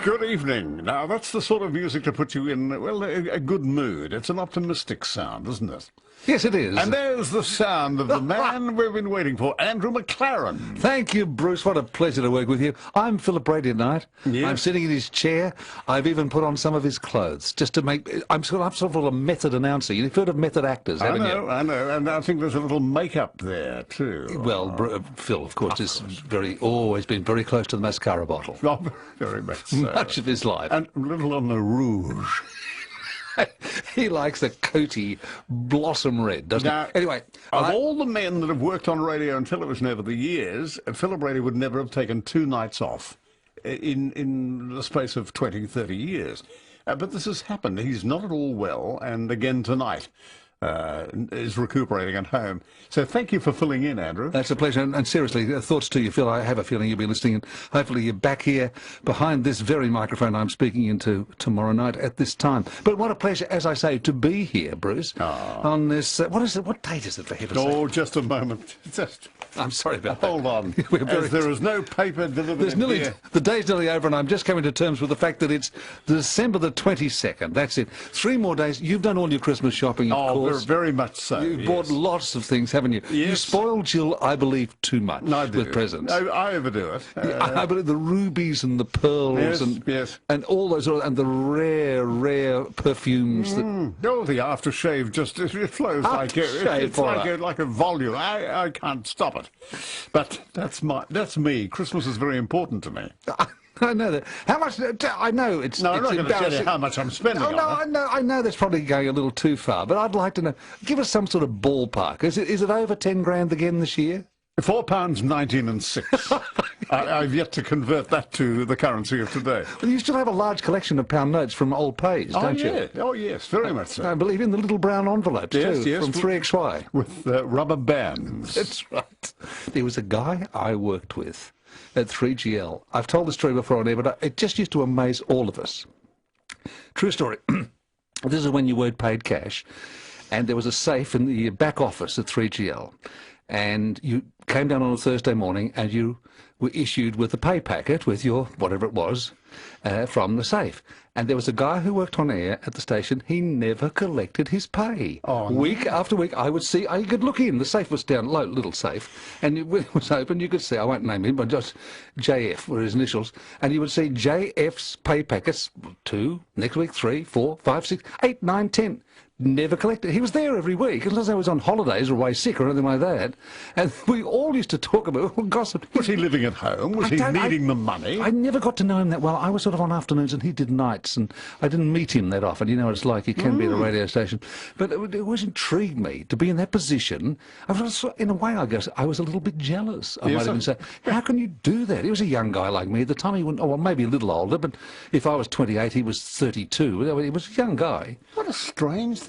Good evening. Now, that's the sort of music to put you in, well, a good mood. It's an optimistic sound, isn't it? Yes, it is. And there's the sound of the man we've been waiting for, Andrew McLaren. Thank you, Bruce. What a pleasure to work with you. I'm Philip Brady tonight. Yes. I'm sitting in his chair. I've even put on some of his clothes just to make... I'm sort of a method announcer. You've heard of method actors, haven't you? I know. And I think there's a little makeup there, too. Well, Phil, of course, is always been very close to the mascara bottle. Oh, very much so. Much of his life. And a little on the rouge. He likes the coaty blossom red, doesn't he? Anyway, of all the men that have worked on radio and television over the years, Philip Brady would never have taken 2 nights off in the space of 20, 30 years. But this has happened. He's not at all well, and again tonight is recuperating at home. So thank you for filling in, Andrew. That's a pleasure. And seriously, thoughts to you, Phil. I have a feeling you'll be listening, and hopefully you're back here behind this very microphone I'm speaking into tomorrow night at this time. But what a pleasure, as I say, to be here, Bruce, on this... what is it? What date is it, for heaven's sake? Oh, just a moment. I'm sorry about that. Hold on. As there is no paper delivered here. The day's nearly over, and I'm just coming to terms with the fact that it's December the 22nd. That's it. 3 more days. You've done all your Christmas shopping, of course. Very much so. You've bought lots of things, haven't you? Yes. You spoiled Jill, I believe, too much with presents. I overdo it. I believe the rubies and the pearls and all those, and the rare perfumes. Oh, the aftershave just it flows like a volume. I can't stop it. But that's me. Christmas is very important to me. I know that. How much? I know it's. No, I'm not going to tell you how much I'm spending on it. I know that's probably going a little too far, but I'd like to know. Give us some sort of ballpark. Is it over 10 grand again this year? £4.19 and 6. I've yet to convert that to the currency of today. Well, you still have a large collection of pound notes from old pays, don't you? Oh, yes, very much so. I believe in the little brown envelopes, too, from 3XY. With rubber bands. That's right. There was a guy I worked with at 3GL. I've told the story before on air, but it just used to amaze all of us. True story. This is when you weren't paid cash, and there was a safe in the back office at 3GL, and you came down on a Thursday morning and you were issued with a pay packet with your whatever it was from the safe. And there was a guy who worked on air at the station. He never collected his pay. Week after week, I would see, you could look in. The safe was down low, little safe, and when it was open, you could see, I won't name him, but just JF were his initials, and you would see JF's pay packets, 2, next week 3, 4, 5, 6, 8, 9, 10. Never collected. He was there every week, unless I was on holidays or away sick or anything like that. And we all used to talk about gossip. Was he living at home? Was he needing the money? I never got to know him that well. I was sort of on afternoons and he did nights, and I didn't meet him that often. You know what it's like. He can be at a radio station. But it always intrigued me to be in that position. In a way, I guess, I was a little bit jealous. I might even say, how can you do that? He was a young guy like me. At the time, he wouldn't, well, maybe a little older, but if I was 28, he was 32. He was a young guy. What a strange thing.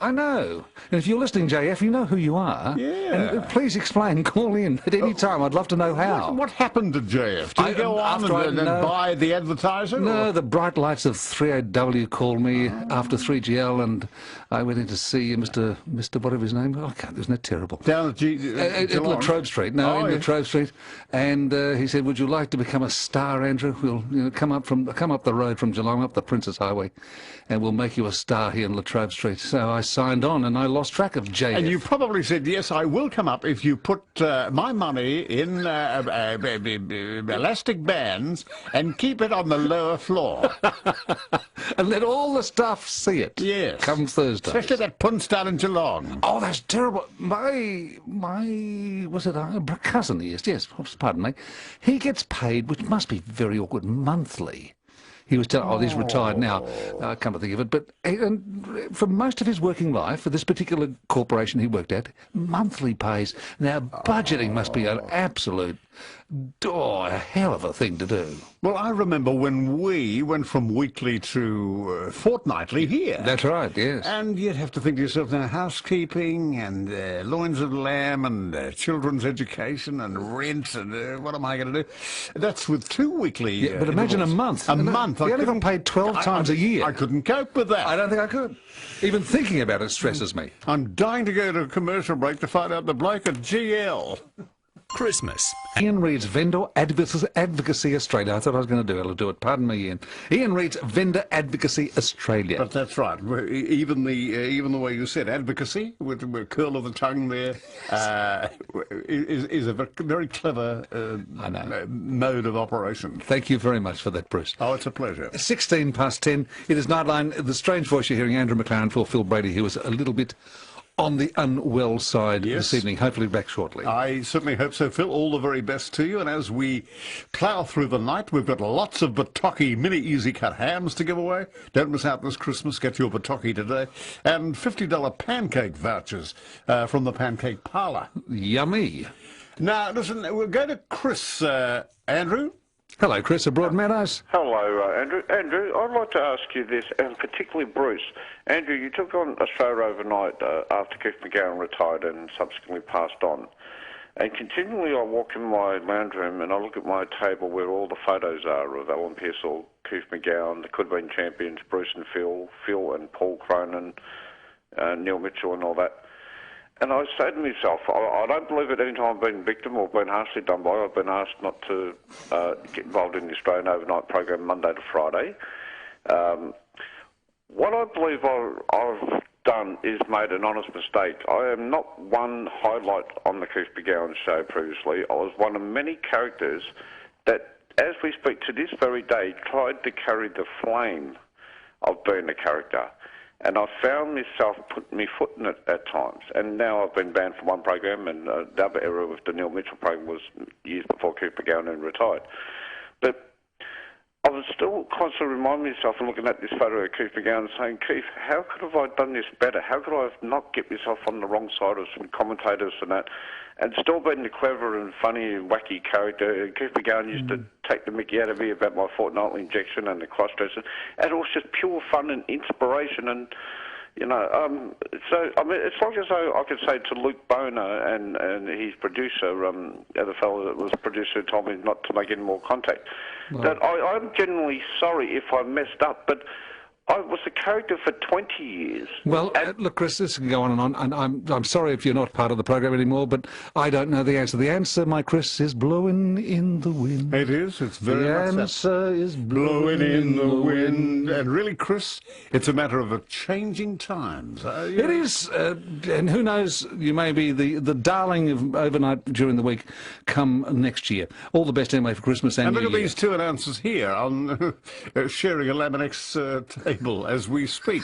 I know. And if you're listening, JF, you know who you are. Yeah. And please explain, call in at any time. I'd love to know how. What happened to JF? Did he go on and buy the advertiser? No, the bright lights of 3AW called me after 3GL, and I went in to see Mr. whatever his name was. Isn't that terrible? Down at La Trobe Street. No, in La Trobe Street. And he said, would you like to become a star, Andrew? We'll come up the road from Geelong, up the Princess Highway, and we'll make you a star here in La Trobe Street. So I signed on, and I lost track of JF. And you probably said, yes, I will come up if you put my money in elastic bands and keep it on the lower floor. And let all the staff see it. Yes. Come Thursday. Especially that Punstad in Geelong. Oh, that's terrible. My was it a cousin? Yes, pardon me. He gets paid, which must be very awkward, monthly. He was telling, he's retired now, come to think of it, but for most of his working life, for this particular corporation he worked at, monthly pays. Now, budgeting must be an absolute, a hell of a thing to do. Well, I remember when we went from weekly to fortnightly here. That's right, yes. And you'd have to think to yourself, now, housekeeping and loins of lamb and children's education and rent and what am I going to do? That's with 2 weekly Yeah, but imagine intervals. A month. A month. You only got paid 12 times a year. I couldn't cope with that. I don't think I could. Even thinking about it stresses me. I'm dying to go to a commercial break to find out the bloke at GL. Christmas. Ian reads Vendor Advocacy Australia. I thought I was going to do it. I'll do it. Pardon me, Ian. Ian reads Vendor Advocacy Australia. But that's right. Even the way you said advocacy, with a curl of the tongue there, is a very clever mode of operation. Thank you very much for that, Bruce. Oh, it's a pleasure. 16 past 10. It is Nightline. The strange voice you're hearing, Andrew McLaren for Phil Brady, who was a little bit on the unwell side this evening. Hopefully back shortly. I certainly hope so, Phil. All the very best to you. And as we plough through the night, we've got lots of Bataki mini easy cut hams to give away. Don't miss out this Christmas. Get your Bataki today. And $50 pancake vouchers from the Pancake Parlour. Yummy. Now, listen, we'll go to Chris, Andrew. Hello, Chris at Broadmeadows. Hello, Andrew. Andrew, I'd like to ask you this, and particularly Bruce. Andrew, you took on a show overnight after Keith McGowan retired and subsequently passed on. And continually I walk in my lounge room and I look at my table where all the photos are of Alan Pearsall, Keith McGowan, the Could Have Been Champions, Bruce and Phil and Paul Cronin, Neil Mitchell and all that. And I say to myself, I don't believe at any time I've been victim or been harshly done by. I've been asked not to get involved in the Australian overnight program Monday to Friday. What I believe I've done is made an honest mistake. I am not one highlight on the Keith McGowan show previously. I was one of many characters that, as we speak to this very day, tried to carry the flame of being a character. And I found myself putting my foot in it at times. And now I've been banned from one program, and the other era with the Neil Mitchell program was years before Keith McGowan and retired. But I was still constantly reminding myself and looking at this photo of Keith McGowan and saying, Keith, how could have I done this better? How could I have not get myself on the wrong side of some commentators and that, and still been the clever and funny and wacky character? Keith McGowan used to take the mickey out of me about my fortnightly injection and the cross dressing, and it was just pure fun and inspiration. And you know, so I mean, it's like as though I could say to Luke Boner and his producer, the fellow that was producer, told me not to make any more contact. Well, that I'm genuinely sorry if I messed up, but I was a character for 20 years. Well, look, Chris, this can go on, and I'm sorry if you're not part of the program anymore, but I don't know the answer. The answer, my Chris, is blowing in the wind. It is. It's very much the answer is blowing in the wind. And really, Chris, it's a matter of changing times. It is, and who knows, you may be the darling of overnight during the week come next year. All the best anyway for Christmas and New Year. And look at these two announcers here on sharing a Laminex table as we speak.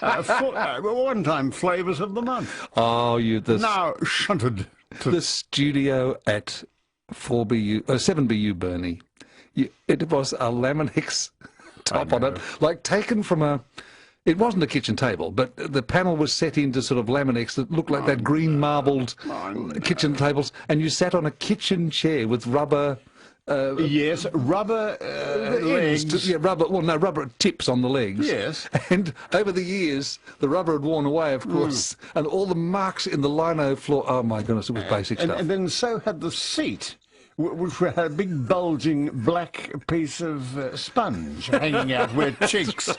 One-time flavours of the month. Oh, now shunted to the studio at 7BU Burnie. It was a Laminex top on it, like taken from a. It wasn't a kitchen table, but the panel was set into sort of Laminex that looked like that green marbled kitchen tables, and you sat on a kitchen chair with rubber. Yes, rubber legs. Yeah, rubber tips on the legs. Yes. And over the years, the rubber had worn away, of course, and all the marks in the lino floor. Oh my goodness, it was basic stuff. And then so had the seat, which had a big bulging black piece of sponge hanging out where cheeks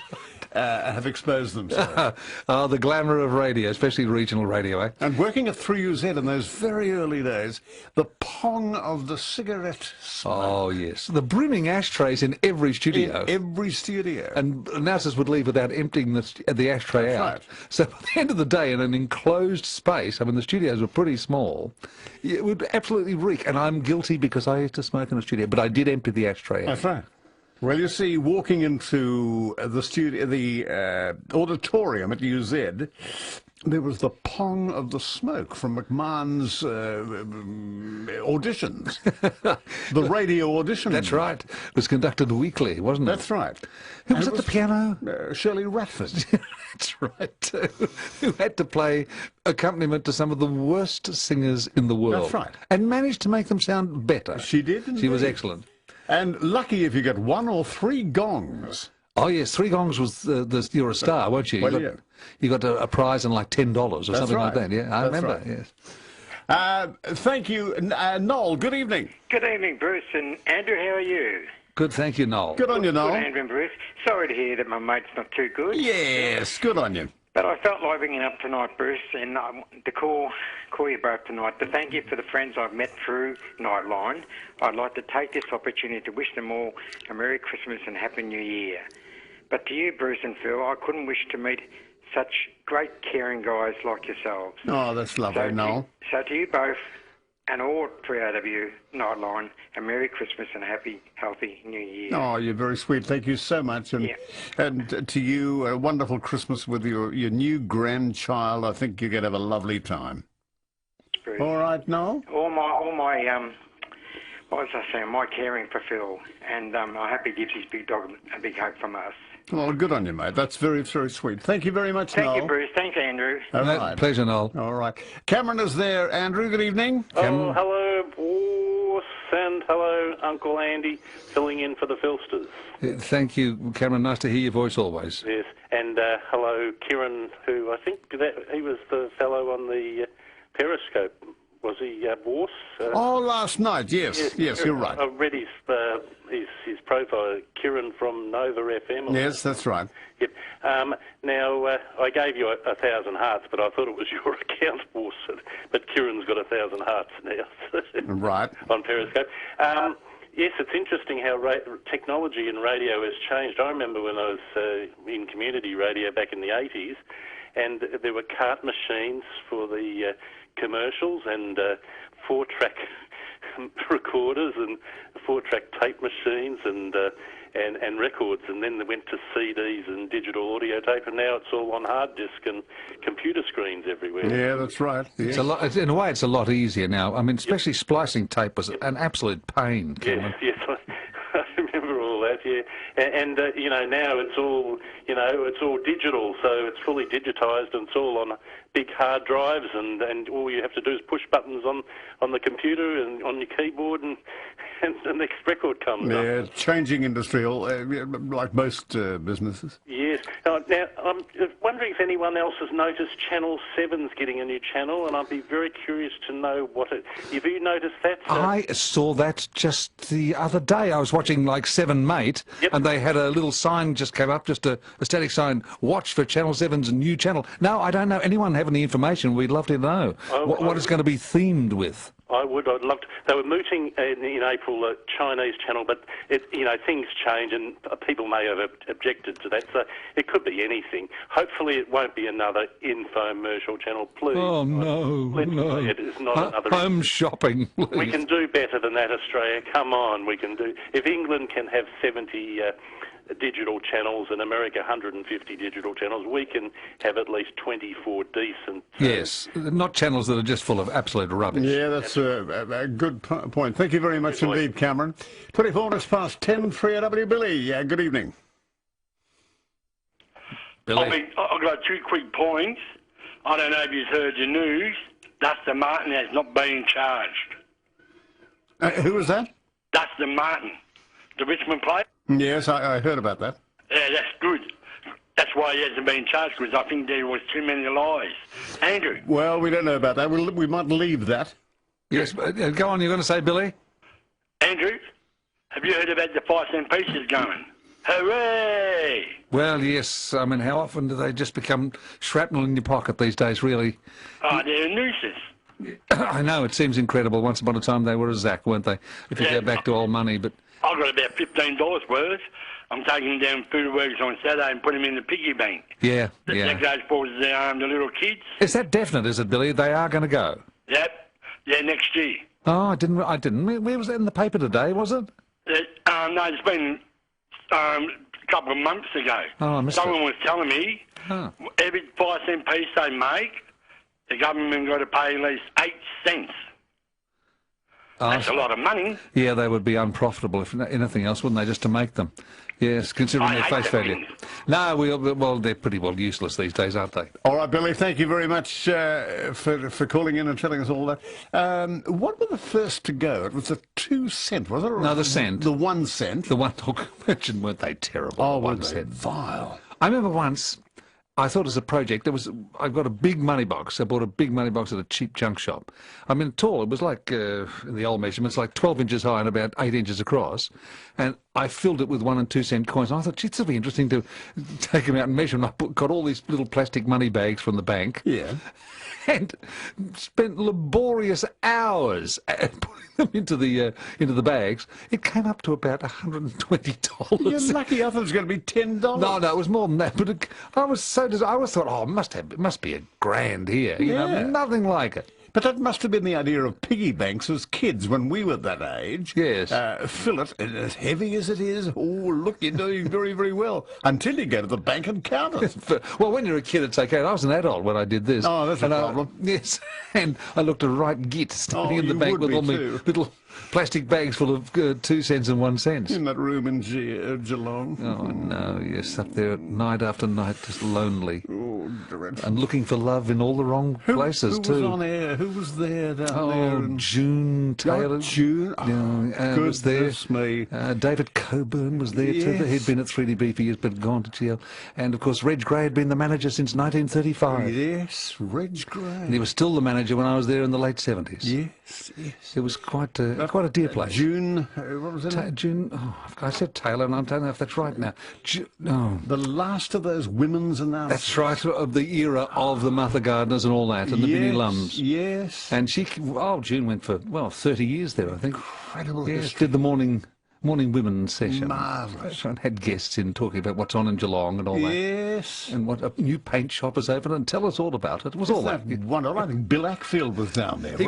have exposed themselves. Oh, the glamour of radio, especially regional radio, eh? And working at 3UZ in those very early days, the pong of the cigarette smoke. Oh, yes. The brimming ashtrays in every studio. In every studio. And announcers would leave without emptying the ashtray That's out. right. So by the end of the day, in an enclosed space, I mean, the studios were pretty small, it would absolutely reek. And I'm guilty because I used to smoke in a studio, but I did empty the ashtray out. That's right. Well, you see, walking into the studio, the auditorium at UZ, there was the pong of the smoke from McMahon's auditions, the radio audition. That's right. It was conducted weekly, wasn't it? That's right. Who was at the piano? Shirley Ratford. That's right. Who had to play accompaniment to some of the worst singers in the world. That's right. And managed to make them sound better. She did, indeed. She was excellent. And lucky if you get 1 or 3 gongs. Oh, yes, 3 gongs was you're a star, weren't you? Well, you got a prize and like $10 or something right. like that, yeah? I remember, right. Yes. Thank you. Noel, good evening. Good evening, Bruce and Andrew. How are you? Good, thank you, Noel. Good on you, Noel. Good, Andrew and Bruce. Sorry to hear that my mate's not too good. Yes, good on you. But I felt like ringing up tonight, Bruce, and I wanted to call you both tonight to thank you for the friends I've met through Nightline. I'd like to take this opportunity to wish them all a Merry Christmas and Happy New Year. But to you, Bruce and Phil, I couldn't wish to meet such great caring guys like yourselves. Oh, that's lovely, Noel. So to you both and all 3AW Nightline, a Merry Christmas and a happy, healthy New Year. Oh, you're very sweet. Thank you so much. And, and to you, a wonderful Christmas with your new grandchild. I think you're going to have a lovely time. Bruce. All right, Noel? All my what was I saying? My caring for Phil, and I hope he gives his big dog a big hug from us. Well, good on you, mate. That's very, very sweet. Thank you very much, Noel. Thank you, Bruce. Thanks, Andrew. All right. Pleasure, Noel. All right. Cameron is there. Andrew, good evening. Oh, hello, boss, and hello, Uncle Andy, filling in for the Philsters. Thank you, Cameron. Nice to hear your voice always. Yes, and hello, Kieran, who I think he was the fellow on the Periscope. Was he Boss? Oh, last night, yes, you're right. I read his profile, Kieran from Nova FM. Yes, that's right. Yep. Now, I gave you 1,000 hearts, but I thought it was your account, Boss. But Kieran's got 1,000 hearts now. Right. On Periscope. Yes, it's interesting how technology in radio has changed. I remember when I was in community radio back in the 80s, and there were cart machines for the commercials and 4-track recorders and 4-track tape machines and records, and then they went to CDs and digital audio tape, and now it's all on hard disk and computer screens everywhere. Yeah, that's right. Yeah. It's a lot. In a way, it's a lot easier now. I mean, especially splicing tape was an absolute pain. Yes, I remember all that. Yeah, and you know, now it's all digital, so it's fully digitised and it's all on big hard drives, and all you have to do is push buttons on the computer and on your keyboard, and the next record comes up. Yeah, changing industry, like most businesses. Yes. Now, I'm wondering if anyone else has noticed Channel 7's getting a new channel, and I'd be very curious to know have you noticed that? I saw that just the other day. I was watching like 7 Mate, and they had a little sign just came up, just a static sign, watch for Channel 7's new channel. No, I don't know. Anyone have any information? We'd love to know what it's going to be themed with. I'd love to. They were mooting in April a Chinese channel, but things change and people may have objected to that. So it could be anything. Hopefully, it won't be another infomercial channel, please. Oh no, no! It is not another home shopping. Please. We can do better than that, Australia. Come on, we can do. If England can have 70 digital channels and America 150 digital channels, we can have at least 24 decent. Yes, not channels that are just full of absolute rubbish. Yeah, that's a good point. Thank you very much indeed, Cameron. 24 minutes past 10, 3AW Billy. Good evening. Billy. I've got 2 quick points. I don't know if you've heard the news. Dustin Martin has not been charged. Who was that? Dustin Martin, the Richmond player. Yes, I heard about that. Yeah, that's good. That's why he hasn't been charged, because I think there was too many lies. Andrew? Well, we don't know about that. We might leave that. Yes, go on, you're going to say, Billy? Andrew, have you heard about the 5-cent pieces going? Hooray! Well, yes. I mean, how often do they just become shrapnel in your pocket these days, really? Oh, they're a nuisance. I know, it seems incredible. Once upon a time they were a Zach, weren't they? If you go back to old money, but... I've got about $15 worth. I'm taking down food works on Saturday and putting them in the piggy bank. Yeah, That goes for the little kids. Is that definite, is it, Billy? They are going to go? Yep. Yeah, next year. Oh, I didn't. Where was that in the paper today, was it? No, it's been a couple of months ago. Oh, I missed Someone was telling me every 5-cent piece they make, the government got to pay at least 8 cents. That's a lot of money. Yeah, they would be unprofitable, if anything else, wouldn't they, just to make them? Yes, considering their face value. No, well, they're pretty well useless these days, aren't they? All right, Billy, thank you very much for calling in and telling us all that. What were the first to go? It was the 2 cent, was it? No, the cent. The 1 cent. The one, imagine, weren't they terrible? Oh, the 1 weren't they cent. vile. I remember once, I thought as a project, I've got a big money box. I bought a big money box at a cheap junk shop. I mean, tall. It was like, in the old measurements, like 12 inches high and about 8 inches across. And I filled it with 1 and 2 cent coins. And I thought, gee, this will be interesting to take them out and measure them. I got all these little plastic money bags from the bank. Yeah. And spent laborious hours putting them into the bags. It came up to about $120. You're lucky I thought it was going to be $10. No, it was more than that. But I was so I always thought, oh, it must be a grand here. You know, nothing like it. But that must have been the idea of piggy banks as kids when we were that age. Yes. Fill it, and as heavy as it is, oh, look, you're doing very, very well, until you go to the bank and count it. Well, when you're a kid, it's okay. I was an adult when I did this. Oh, that's a problem. Yes, and I looked a right git standing in the bank with all my little plastic bags full of 2 cents and 1 cent. In that room in Geelong. Oh, no, yes, up there night after night, just lonely. Oh, dreadful. And looking for love in all the wrong places, who too. was on air? Who was there down there? Oh, June Taylor. June? Was there. Me. David Coburn was there, too. He'd been at 3DB for years, but gone to jail. And, of course, Reg Gray had been the manager since 1935. Yes, Reg Gray. And he was still the manager when I was there in the late 70s. Yes, yes. It was quite a dear place. June, what was it? June, I said Taylor, and I don't know if that's right now. The last of those women's announcers. That's right, of the era of the Martha Gardners and all that, and the Minnie Lums. Yes. And June went for, 30 years there, I think. Incredible. Yes, did the morning women's session. Marvellous. And had guests in talking about what's on in Geelong and all that. Yes. And what a new paint shop has opened, and tell us all about it. It was all that. Wonderful. I think Bill Ackfield was down there. He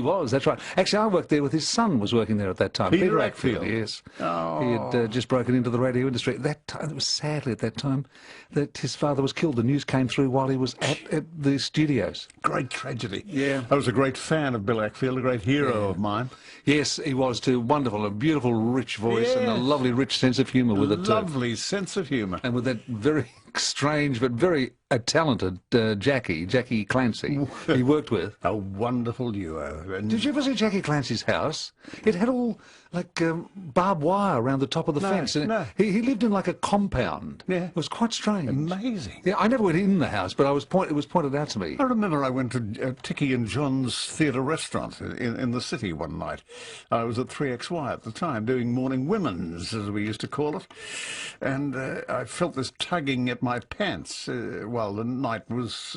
was, that's right. Actually, I worked there with his son, was working there at that time. Peter Ackfield. Yes. Oh. He had just broken into the radio industry. That time, it was sadly at that time that his father was killed. The news came through while he was at the studios. Great tragedy. Yeah. I was a great fan of Bill Ackfield, a great hero of mine. Yes, he was too. Wonderful, a beautiful, rich voice and a lovely, rich sense of humour with it too. Lovely sense of humour. And with that very strange but very talented Jackie Clancy he worked with. A wonderful duo. And did you ever see Jackie Clancy's house? It had all like barbed wire around the top of the fence. And he lived in like a compound. Yeah. It was quite strange. Amazing. Yeah, I never went in the house, but it was pointed out to me. I remember I went to Tiki and John's Theatre Restaurant in the city one night. I was at 3XY at the time, doing morning women's, as we used to call it. And I felt this tugging at my pants while the night was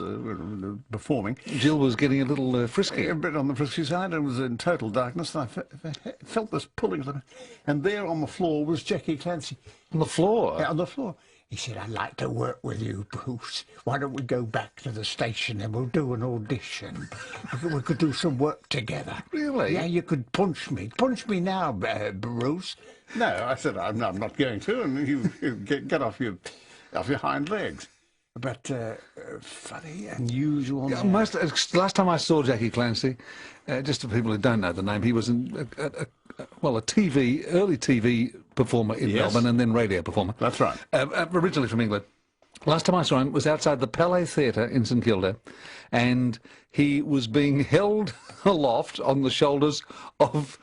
performing. Jill was getting a little frisky. A bit on the frisky side. It was in total darkness. And I felt this pulling. And there on the floor was Jackie Clancy. On the floor? Yeah, on the floor. He said, I'd like to work with you, Bruce. Why don't we go back to the station and we'll do an audition? We could do some work together. Really? Yeah, you could punch me. Punch me now, Bruce. No, I said, I'm not going to. And you get off your hind legs. But funny, unusual. Yeah, last time I saw Jackie Clancy, just for people who don't know the name, he was early TV performer in Melbourne and then radio performer. That's right. Originally from England. Last time I saw him was outside the Palais Theatre in St Kilda, and he was being held aloft on the shoulders of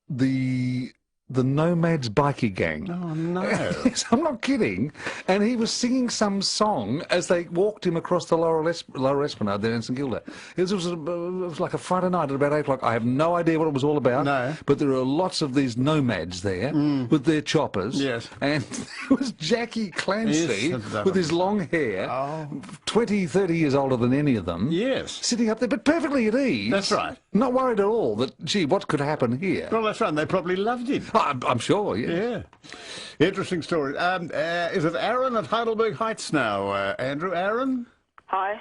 the Nomads bikie gang. Oh, no. Yes, I'm not kidding. And he was singing some song as they walked him across the Lower Esplanade there in St Kilda. It was like a Friday night at about 8 o'clock. I have no idea what it was all about. No. But there are lots of these nomads there with their choppers. Yes. And there was Jackie Clancy with his long hair, 20, 30 years older than any of them. Yes. Sitting up there, but perfectly at ease. That's right. Not worried at all that, gee, what could happen here? Well, that's right. They probably loved him. I'm sure, yes. Yeah. Interesting story. Is it Aaron at Heidelberg Heights now? Andrew, Aaron? Hi.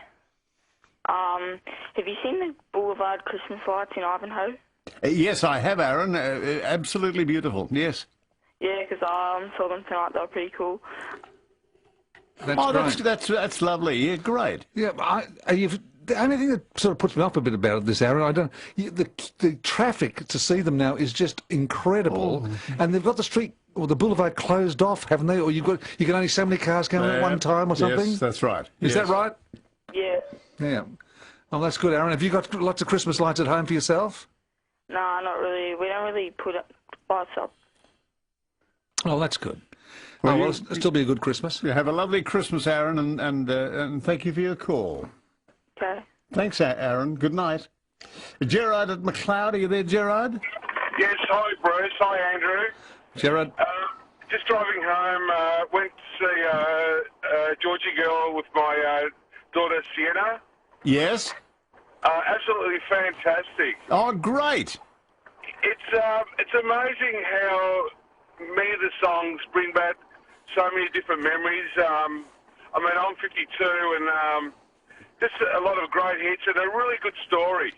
Have you seen the Boulevard Christmas lights in Ivanhoe? Yes, I have, Aaron. Absolutely beautiful, yes. Yeah, because I saw them tonight. They were pretty cool. That's lovely. Yeah, great. Yeah, the only thing that sort of puts me off a bit about this, Aaron, the traffic to see them now is just incredible, and they've got the street or the boulevard closed off, haven't they? Or you can only so many cars going at one time or something. Yes, that's right. Is that right? Yeah. Yeah. Well, that's good, Aaron. Have you got lots of Christmas lights at home for yourself? No, not really. We don't really put lights up. Oh, that's good. Well, it'll still be a good Christmas. You have a lovely Christmas, Aaron, and thank you for your call. Okay. Thanks, Aaron. Good night. Gerard at McLeod, are you there, Gerard? Yes, hi, Bruce. Hi, Andrew. Gerard. just driving home, went to see Georgie Girl with my daughter Sienna. Yes? Absolutely fantastic. Oh, great. It's amazing how many of the songs bring back so many different memories. I mean, I'm 52 and just a lot of great hits and a really good story.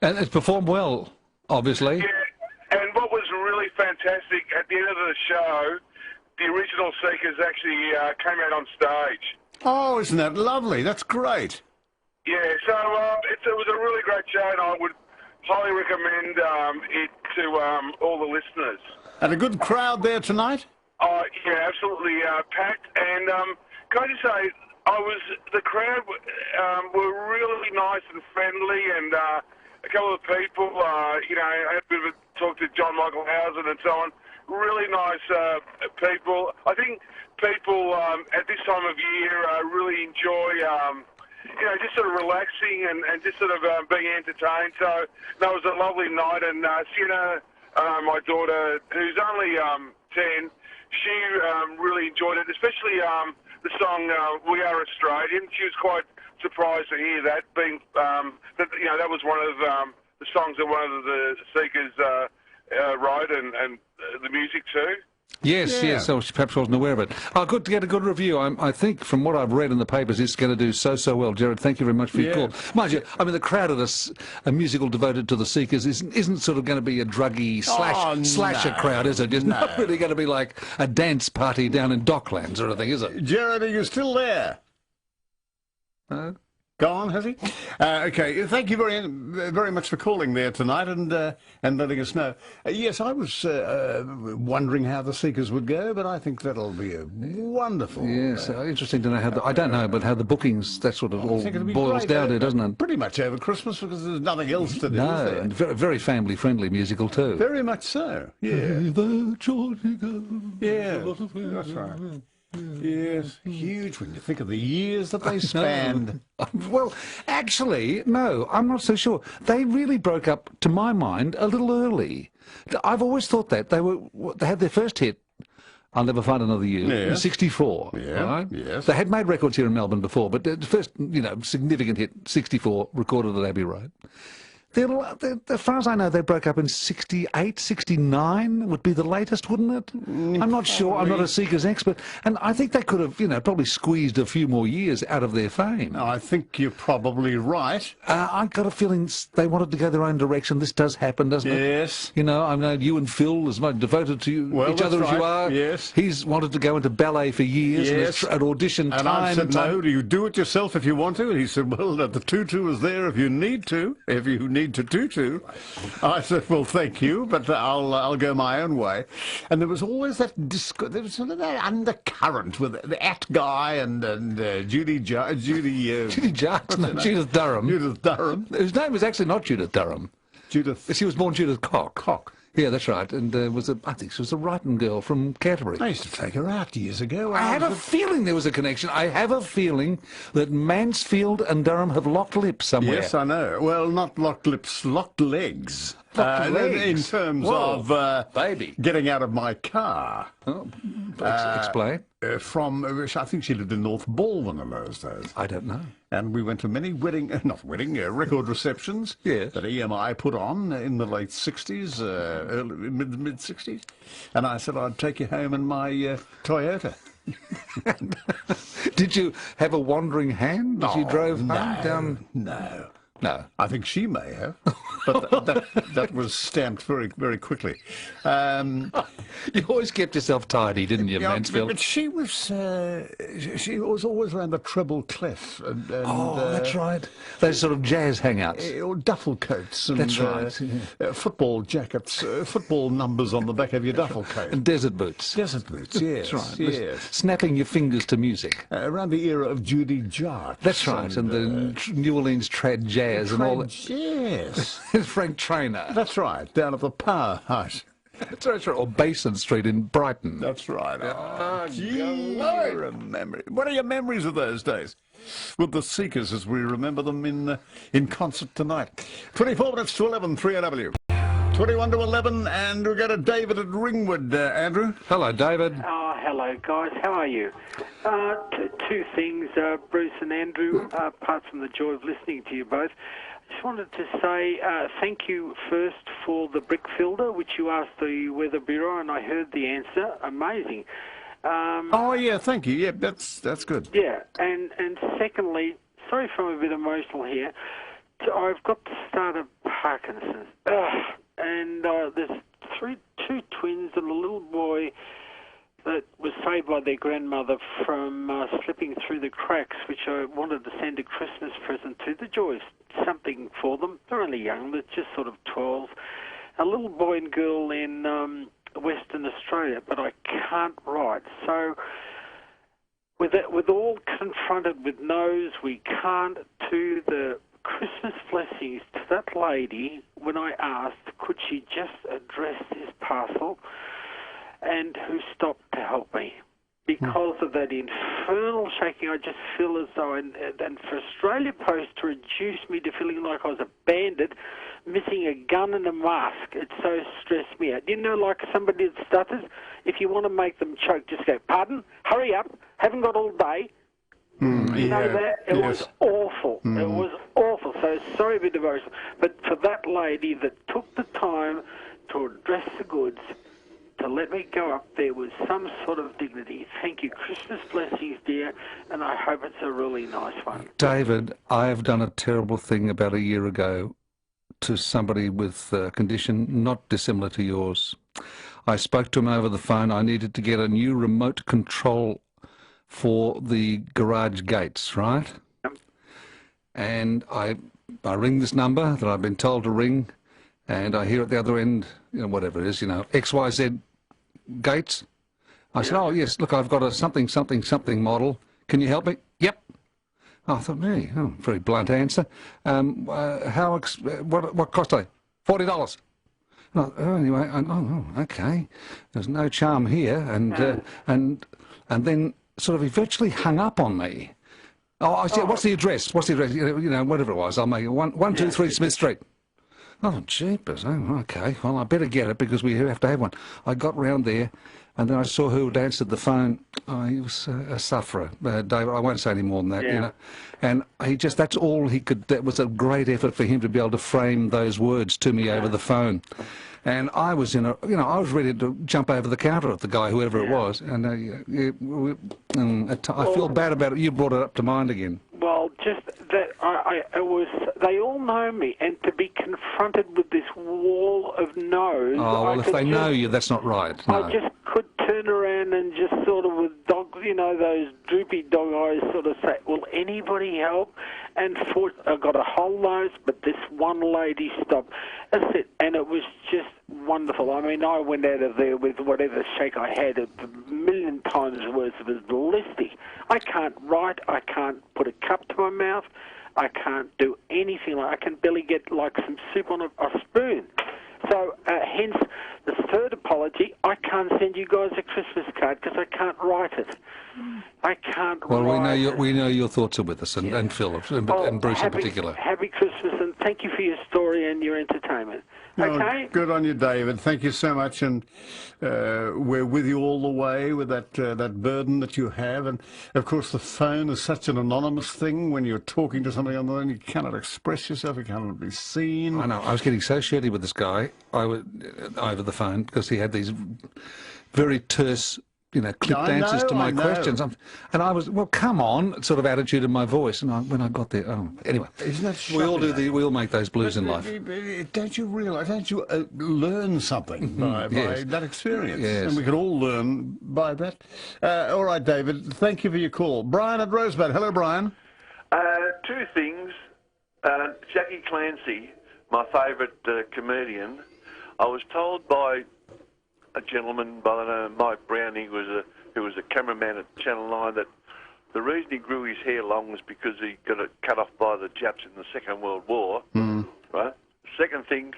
And it's performed well, obviously. Yeah, and what was really fantastic, at the end of the show, the original Seekers actually came out on stage. Oh, isn't that lovely? That's great. Yeah, so it was a really great show, and I would highly recommend it to all the listeners. And a good crowd there tonight? Oh, yeah, absolutely packed. And can I just say, the crowd were really nice and friendly, and a couple of people, you know, I had a bit of a talk to John Michael Housen and so on. Really nice people. I think people at this time of year really enjoy, you know, just sort of relaxing and just sort of being entertained. So that was a lovely night. And Sienna, my daughter, who's only 10, she really enjoyed it, especially the song "We Are Australian." She was quite surprised to hear that, being that, you know, that was one of the songs that one of the Seekers wrote and the music too. Yes, yes, so she perhaps wasn't aware of it. Oh, good to get a good review. I think from what I've read in the papers, it's going to do so well. Jared, thank you very much for your call. Mind you, I mean, the crowd at a musical devoted to the Seekers isn't sort of going to be a druggy slasher crowd, is it? It's not really going to be like a dance party down in Docklands or anything, is it? Jared, are you still there? Gone, has he? Okay, thank you very much for calling there tonight and letting us know. Yes, I was wondering how the Seekers would go, but I think that'll be a wonderful... Yes, interesting to know how I don't know, but how the bookings, that sort of all boils down to, doesn't it? Pretty much over Christmas, because there's nothing else to do, No, is there? and very family-friendly musical too. Very much so, yeah. Yeah, that's right. Yes, huge when you think of the years that they spanned. Well, actually, no, I'm not so sure. They really broke up, to my mind, a little early. I've always thought that. They had their first hit, I'll Never Find Another You, in 64. Yeah, right? yes. They had made records here in Melbourne before, but the first, you know, significant hit, 64, recorded at Abbey Road. As far as I know, they broke up in 68, 69 would be the latest, wouldn't it? I'm not sure. I'm not a Seekers expert. And I think they could have, you know, probably squeezed a few more years out of their fame. I think you're probably right. I've got a feeling they wanted to go their own direction. This does happen, doesn't it? Yes. You know, I know you and Phil, as much devoted to each other as you are. Yes. He's wanted to go into ballet for years. Yes. And audition and time. I said, no, you do it yourself if you want to. And he said, well, the tutu is there if you need to, to tutu. I said, well, thank you, but I'll go my own way. And there was always that there was sort of that undercurrent with the At guy and Judith Durham. Judith Durham. Whose name was actually not Judith Durham. She was born Judith Cock. Yeah, that's right. And I think she was a writing girl from Canterbury. I used to take her out years ago. I have a feeling there was a connection. I have a feeling that Mansfield and Durham have locked lips somewhere. Yes, I know. Well, not locked lips, locked legs. In terms of getting out of my car. Oh, explain. I think she lived in North Baldwin in those days. I don't know. And we went to many record receptions that EMI put on in the late 60s, mid-60s. And I said I'd take you home in my Toyota. Did you have a wandering hand as you drove home down? No. I think she may have, but that was stamped very, very quickly. You always kept yourself tidy, didn't you, Mansfield? But she was always around the treble clef. That's right. Those sort of jazz hangouts. Or duffel coats. And, that's right. Football jackets, football numbers on the back of your duffel coat. And desert boots. Desert boots, yes. That's right. Yes. Snapping your fingers to music. Around the era of Judy Jarch. That's right, and the New Orleans trad jazz and all that. Yes. Frank Traynor. That's right, down at the Power Hut. That's right, or Basin Street in Brighton. That's right. You're a memory. What are your memories of those days? With the Seekers as we remember them in concert tonight. 24 minutes to 11, 3AW. 21 to 11, and we've got a David at Ringwood. Andrew? Hello, David. Oh, hello, guys. How are you? Two things, Bruce and Andrew, apart from the joy of listening to you both. I just wanted to say thank you first for the brick filter, which you asked the Weather Bureau, and I heard the answer. Amazing. Oh, yeah, thank you. Yeah, that's good. Yeah, and secondly, sorry if I'm a bit emotional here, I've got to start a Parkinson's. And there's two twins and a little boy that was saved by their grandmother from slipping through the cracks, which I wanted to send a Christmas present to. The joy is something for them. They're only young. They're just sort of 12. A little boy and girl in Western Australia, but I can't write. So with all confronted with no's, we can't, to the Christmas blessings to that lady when I asked could she just address this parcel, and who stopped to help me. Because of that infernal shaking, I just feel as though, and for Australia Post to reduce me to feeling like I was a bandit, missing a gun and a mask, it so stressed me out. You know, like somebody that stutters, if you want to make them choke, just go, pardon, hurry up, haven't got all day. You know that? It was awful. It was awful. So sorry for the devotion. But for that lady that took the time to address the goods, to let me go up there with some sort of dignity. Thank you. Christmas blessings, dear, and I hope it's a really nice one. David, I have done a terrible thing about a year ago to somebody with a condition not dissimilar to yours. I spoke to him over the phone. I needed to get a new remote control for the garage gates, right? Yep. And I ring this number that I've been told to ring, and I hear at the other end, you know, whatever it is, you know, XYZ gates. I said, oh, yes, look, I've got a something model. Can you help me? Yep. I thought, very blunt answer. What cost are they? $40. Anyway, okay. There's no charm here, and then sort of he virtually hung up on me. Oh, I said, what's the address? What's the address? You know, whatever it was, I'll make it 123 Smith Street. Oh, jeepers. Oh, okay. Well, I better get it because we have to have one. I got round there, and then I saw who had answered the phone. Oh, he was a sufferer, David. I won't say any more than that, you know. And he just, that's all he could, that was a great effort for him to be able to frame those words to me over the phone. And I was in a, you know, I was ready to jump over the counter at the guy, whoever it was. And I feel bad about it. You brought it up to mind again. Well, just that it was, they all know me, and to be confronted with this wall of no's. Oh, well, if they know you, that's not right. No. I just could turn around and just sort of with dog, you know, those droopy dog eyes sort of say, will anybody help? And I got a whole nose, but this one lady stopped. That's it. And it was just wonderful. I mean, I went out of there with whatever shake I had, a million times worse. It was ballistic. I can't write. I can't put a cup to my mouth. I can't do anything. I can barely get like some soup on a spoon. So hence the third apology. I can't send you guys a Christmas card because I can't write it. I can't write. Well, we know your thoughts are with us, and Philip, and Bruce in particular. Happy Christmas, and thank you for your story and your entertainment. Okay. Good on you, David. Thank you so much, and we're with you all the way with that burden that you have. And of course, the phone is such an anonymous thing. When you're talking to somebody on the phone, you cannot express yourself. You cannot be seen. I know. I was getting so shirty with this guy over the phone because he had these very terse, you know, clipped answers to my questions. And I was, well, come on, sort of attitude in my voice. And when I got there, anyway. Isn't that shocking? We all make those blues in life. Don't you realise, don't you learn something by that experience? Yes. And we can all learn by that. All right, David, thank you for your call. Brian at Rosebud. Hello, Brian. Two things. Jackie Clancy, my favourite comedian, I was told by a gentleman by the name of Mike Browning, who was a cameraman at Channel 9, that the reason he grew his hair long was because he got it cut off by the Japs in the Second World War. Right? Second thing,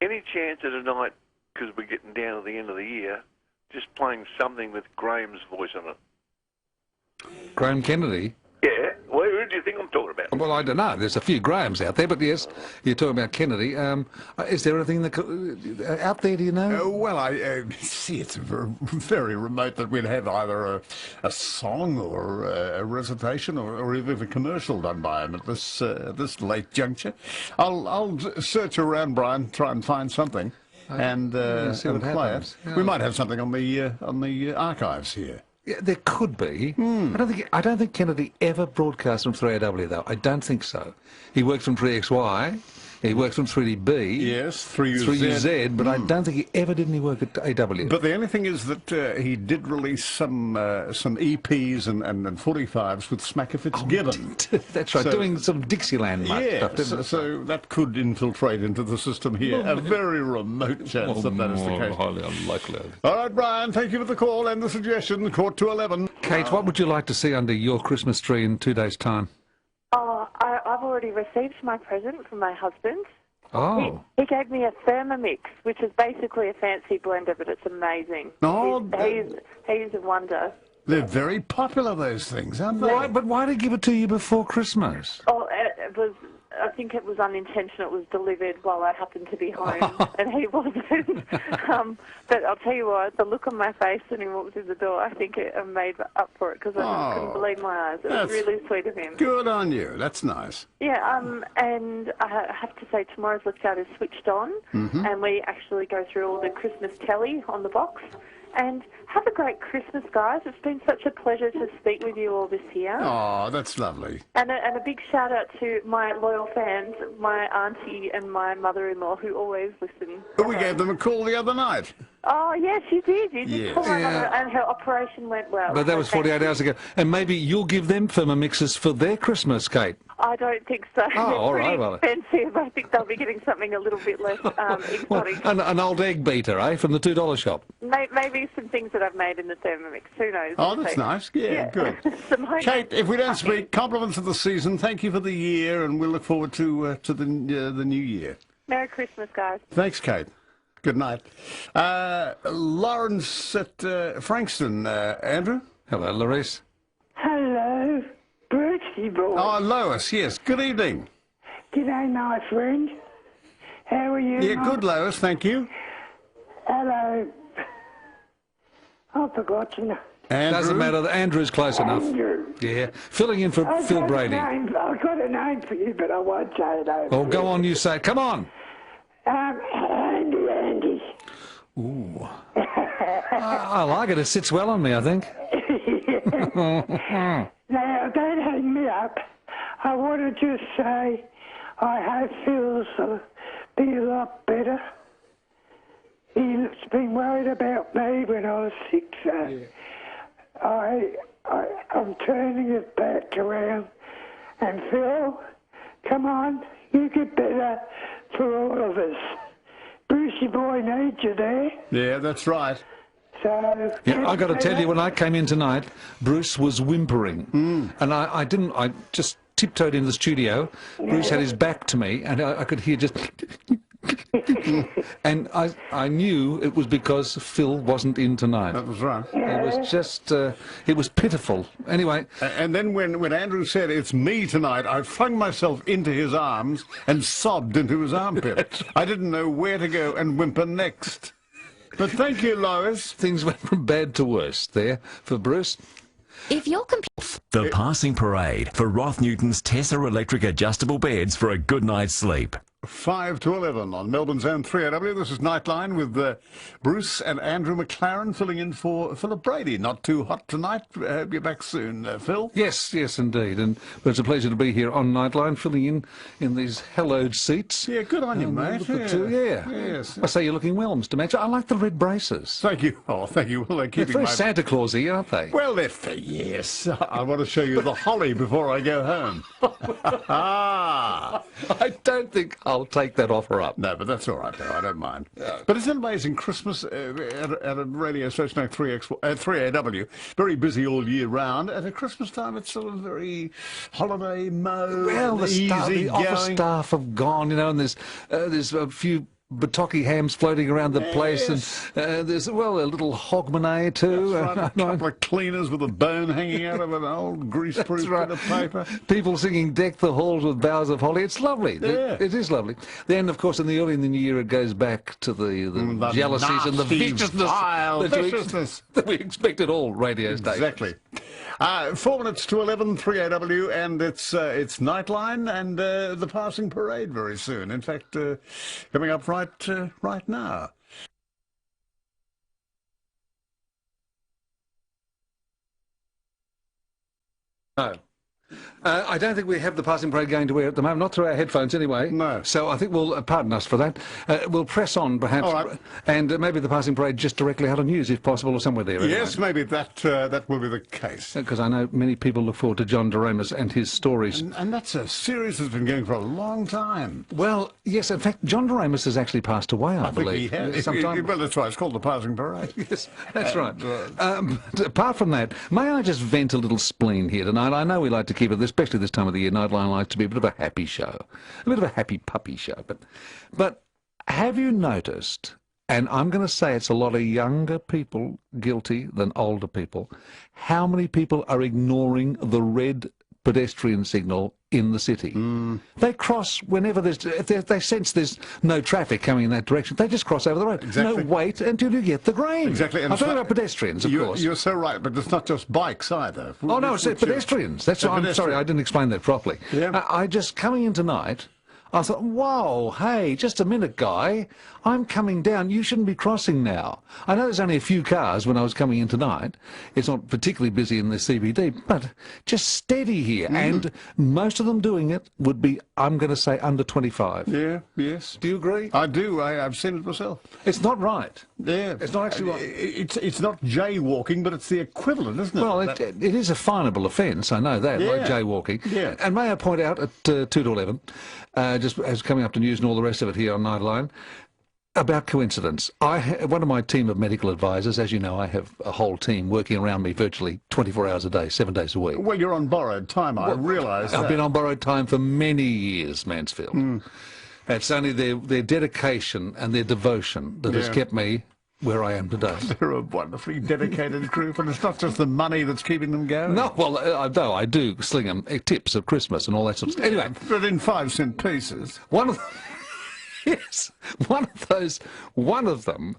any chance of tonight, because we're getting down to the end of the year, just playing something with Graham's voice on it. Graham Kennedy? Yeah, where Who do you think I'm talking about? Well, I don't know. There's a few Grahams out there, but yes, you're talking about Kennedy. Is there anything out there, do you know? Well, I see it's very remote that we'd have either a song or a recitation or even a commercial done by him at this late juncture. I'll search around, Brian, try and find something and play it. Yeah. We might have something on the archives here. Yeah, there could be. I don't think Kennedy ever broadcast from 3AW, though. I don't think so. He worked from 3XY. He worked from 3DB. Yes, 3UZ. But I don't think he ever did any work at AW. But the only thing is that he did release some EPs and 45s with Smacker Fitzgibbon. That's right, doing some Dixieland stuff. So that could infiltrate into the system here. A very remote chance that is the case. Highly unlikely. All right, Brian, thank you for the call and the suggestion. 11:15. Kate, what would you like to see under your Christmas tree in 2 days' time? Oh, I've already received my present from my husband. Oh. He gave me a Thermomix, which is basically a fancy blender, but it's amazing. Oh, he's a wonder. They're very popular, those things, aren't they? But why did he give it to you before Christmas? Oh, I think it was unintentional. It was delivered while I happened to be home, and he wasn't. But I'll tell you what, the look on my face when he walked through the door, I think it made up for it, because I couldn't believe my eyes. It was really sweet of him. Good on you. That's nice. Yeah, and I have to say, tomorrow's Lookout is switched on, and we actually go through all the Christmas telly on the box. And have a great Christmas, guys. It's been such a pleasure to speak with you all this year. Oh, that's lovely. And a big shout-out to my loyal fans, my auntie and my mother-in-law, who always listen. We gave them a call the other night. Oh, yes, you did. You did call my mother, and her operation went well. But that was 48 hours ago. And maybe you'll give them Thermomixes for their Christmas, Kate. I don't think so. Oh, They're all right. Well, expensive. I think they'll be getting something a little bit less exotic. An old egg beater, from the $2 shop. Maybe some things that I've made in the Thermomix. Who knows? Oh, that's nice. Yeah, good. Kate, if we don't speak, compliments of the season. Thank you for the year, and we'll look forward to the new year. Merry Christmas, guys. Thanks, Kate. Good night. Lawrence at Frankston. Andrew? Hello, Larice. Hello, Brucey boy. Oh, Lois, yes. Good evening. G'day, my friend. How are you? Yeah, good, Lois, thank you. Hello. I forgot your name. Andrew? Doesn't matter. Andrew's close enough. Andrew. Yeah. Filling in for Phil Brady. I've got a name for you, but I won't say it over. Oh, go on, you say it. Come on. Andy. Ooh. I like it. It sits well on me, I think. Now, don't hang me up. I want to just say I hope Phil's be a lot better. He's been worried about me when I was sick, so I'm turning it back around. And Phil, come on, you get better for all of us. Brucey boy needs you there. Yeah, that's right. So yeah, I got to tell you, when I came in tonight, Bruce was whimpering, and I just tiptoed in the studio. Bruce had his back to me, and I could hear just. And I knew it was because Phil wasn't in tonight. That was right. It was just, it was pitiful. Anyway. And then when Andrew said, it's me tonight, I flung myself into his arms and sobbed into his armpit. I didn't know where to go and whimper next. But thank you, Lois. Things went from bad to worse there for Bruce. If you're the passing parade for Roth Newton's Tessa electric adjustable beds for a good night's sleep. 5 to 11 on Melbourne's own 3AW. This is Nightline with Bruce and Andrew McLaren filling in for Philip Brady. Not too hot tonight. Hope you're back soon, Phil. Yes, indeed. But it's a pleasure to be here on Nightline, filling in these hallowed seats. Yeah, good on you, mate. Yes. I say you're looking well, Mr. Mancher. I like the red braces. Thank you. Oh, thank you. Well, they're keeping very Santa Clausy, aren't they? Well, yes. I want to show you the holly before I go home. I don't think I'll take that offer up. No, but that's all right, though. I don't mind. But it's amazing. Christmas at a radio station like 3AW, very busy all year round. At a Christmas time, it's sort of very holiday mode. Well, the office staff have gone, and there's a few bataki hams floating around the place, and there's, well, a little hogmanay too. That's right, a couple of cleaners with a bone hanging out of an old greaseproof bit of paper. People singing "Deck the Halls with Boughs of Holly." It's lovely. Yeah. It is lovely. Then, of course, early in the new year, it goes back to the jealousies and the viciousness that we expect at all radio stations. Exactly. 4 minutes to 11, 3AW, and it's Nightline and the passing parade very soon. In fact, coming up right now. No. I don't think we have the passing parade going to air at the moment, not through our headphones anyway. No. So I think we'll, pardon us for that, we'll press on perhaps, right. and maybe the passing parade just directly out of news if possible, or somewhere there. Yes, maybe that will be the case. Because I know many people look forward to John Doremus and his stories. And that's a series that's been going for a long time. Well, yes, in fact, John Doremus has actually passed away, I believe. Think he has. Sometime. Well, that's right, it's called the passing parade. Yes, that's right. Apart from that, may I just vent a little spleen here tonight? I know we like to keep it, especially this time of the year, Nightline likes to be a bit of a happy show, a bit of a happy puppy show. But have you noticed, and I'm going to say it's a lot of younger people guilty than older people, how many people are ignoring the red pedestrian signal in the city? They cross whenever if they sense there's no traffic coming in that direction, they just cross over the road. Exactly. No, wait until you get the green. Exactly. I'm talking about pedestrians, of course. You're so right, but it's not just bikes either. Oh, no, it's pedestrians. That's I'm sorry, I didn't explain that properly. Yeah. I just, coming in tonight, I thought, whoa, hey, just a minute, guy. I'm coming down. You shouldn't be crossing now. I know there's only a few cars when I was coming in tonight. It's not particularly busy in the CBD, but just steady here. And most of them doing it would be, I'm going to say, under 25. Yeah, yes. Do you agree? I do. I've seen it myself. It's not right. Yeah. It's not actually right. It's not jaywalking, but it's the equivalent, isn't it? Well, it is a finable offence, I know that, like jaywalking. Yeah. And may I point out at 2 to 11, just as coming up to news and all the rest of it here on Nightline, about coincidence. One of my team of medical advisors, as you know, I have a whole team working around me virtually 24 hours a day, 7 days a week. Well, you're on borrowed time, I realise that. I've been on borrowed time for many years, Mansfield. It's only their dedication and their devotion that has kept me where I am today. They're a wonderfully dedicated group, and it's not just the money that's keeping them going. No, well, though I do sling them tips at Christmas and all that sort of stuff. Anyway. But in 5-cent pieces. Yes, one of them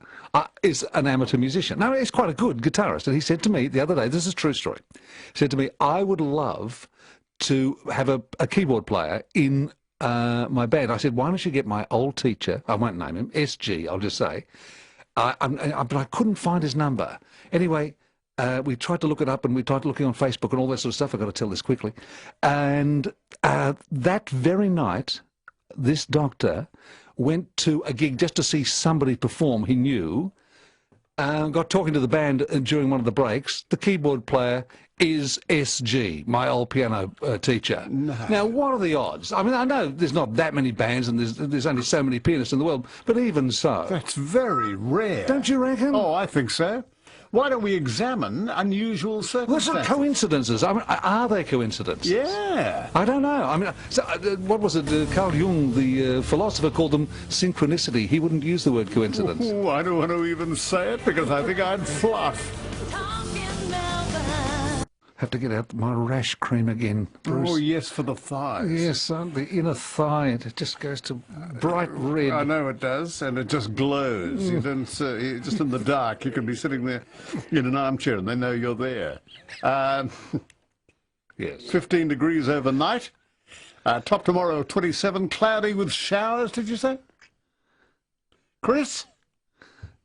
is an amateur musician. Now, he's quite a good guitarist, and he said to me the other day, this is a true story, he said to me, I would love to have a keyboard player in my band. I said, why don't you get my old teacher, I won't name him, SG, I'll just say, but I couldn't find his number. Anyway, we tried to look it up, and we tried looking on Facebook and all that sort of stuff. I've got to tell this quickly. And that very night, this doctor went to a gig just to see somebody perform he knew, got talking to the band during one of the breaks. The keyboard player is SG, my old piano teacher. No. Now, what are the odds? I mean, I know there's not that many bands and there's only so many pianists in the world, but even so. That's very rare. Don't you reckon? Oh, I think so. Why don't we examine unusual circumstances? What's coincidences? I mean, are they coincidences? Yeah. I don't know. I mean, what was it? Carl Jung, the philosopher, called them synchronicity. He wouldn't use the word coincidence. Ooh, I don't want to even say it because I think I'd fluff. Have to get out my rash cream again, Bruce. Oh, yes, for the thighs. Yes, the inner thigh, it just goes to bright red. I know it does, and it just glows. You don't, just in the dark, you can be sitting there in an armchair and they know you're there. Yes. 15 degrees overnight. Top tomorrow, 27, cloudy with showers, did you say? Chris?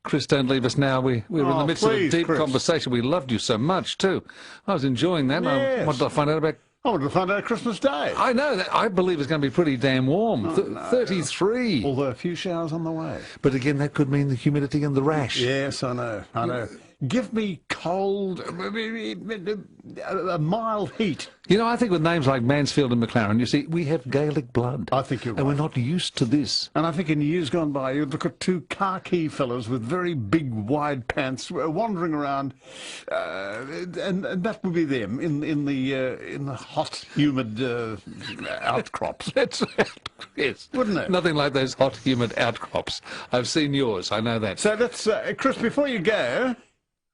Chris, don't leave us now. We're in the midst of a deep conversation. We loved you so much, too. I was enjoying that. Yes. What did I find out about? I wanted to find out Christmas Day. I know that. I believe it's going to be pretty damn warm. Oh, no. 33. Although a few showers on the way. But again, that could mean the humidity and the rash. Yes, I know. Give me cold, a mild heat. You know, I think with names like Mansfield and McLaren, you see, we have Gaelic blood. I think you're right. And we're not used to this. And I think in years gone by, you'd look at two khaki fellas with very big, wide pants wandering around, and that would be them in the hot, humid outcrops. That's right. Yes. Wouldn't it? Nothing like those hot, humid outcrops. I've seen yours. I know that. So that's Chris. Before you go.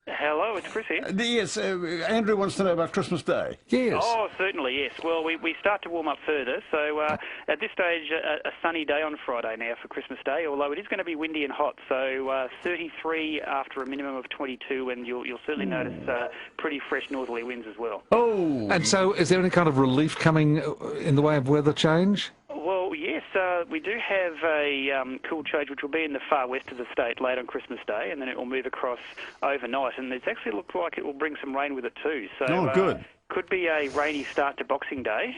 Hello, it's Chris here. Yes, Andrew wants to know about Christmas Day. Yes. Oh, certainly, yes. Well, we start to warm up further, so at this stage, a sunny day on Friday now for Christmas Day, although it is going to be windy and hot, so 33 after a minimum of 22, and you'll certainly notice pretty fresh northerly winds as well. Oh! And so is there any kind of relief coming in the way of weather change? Well, yes, we do have a cool change, which will be in the far west of the state late on Christmas Day, and then it will move across overnight, and it's actually looked like it will bring some rain with it too. So, good. Could be a rainy start to Boxing Day.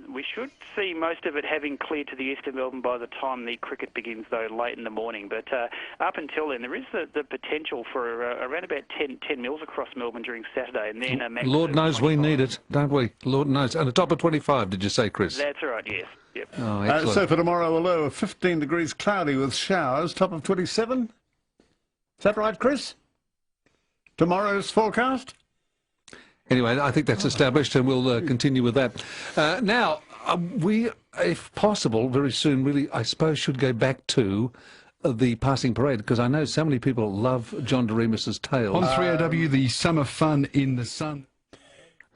We should see most of it having cleared to the east of Melbourne by the time the cricket begins, though, late in the morning. But up until then, there is the potential for around about 10 mils across Melbourne during Saturday. And then Lord knows we need it, don't we? Lord knows. And a top of 25, did you say, Chris? That's right, yes. Yep. Oh, excellent. So for tomorrow, a low of 15 degrees, cloudy with showers, top of 27. Is that right, Chris? Tomorrow's forecast? Anyway, I think that's established, and we'll continue with that. Now, we, if possible, very soon, really, I suppose, should go back to the passing parade, because I know so many people love John Doremus's tales. On 3AW, the summer fun in the sun.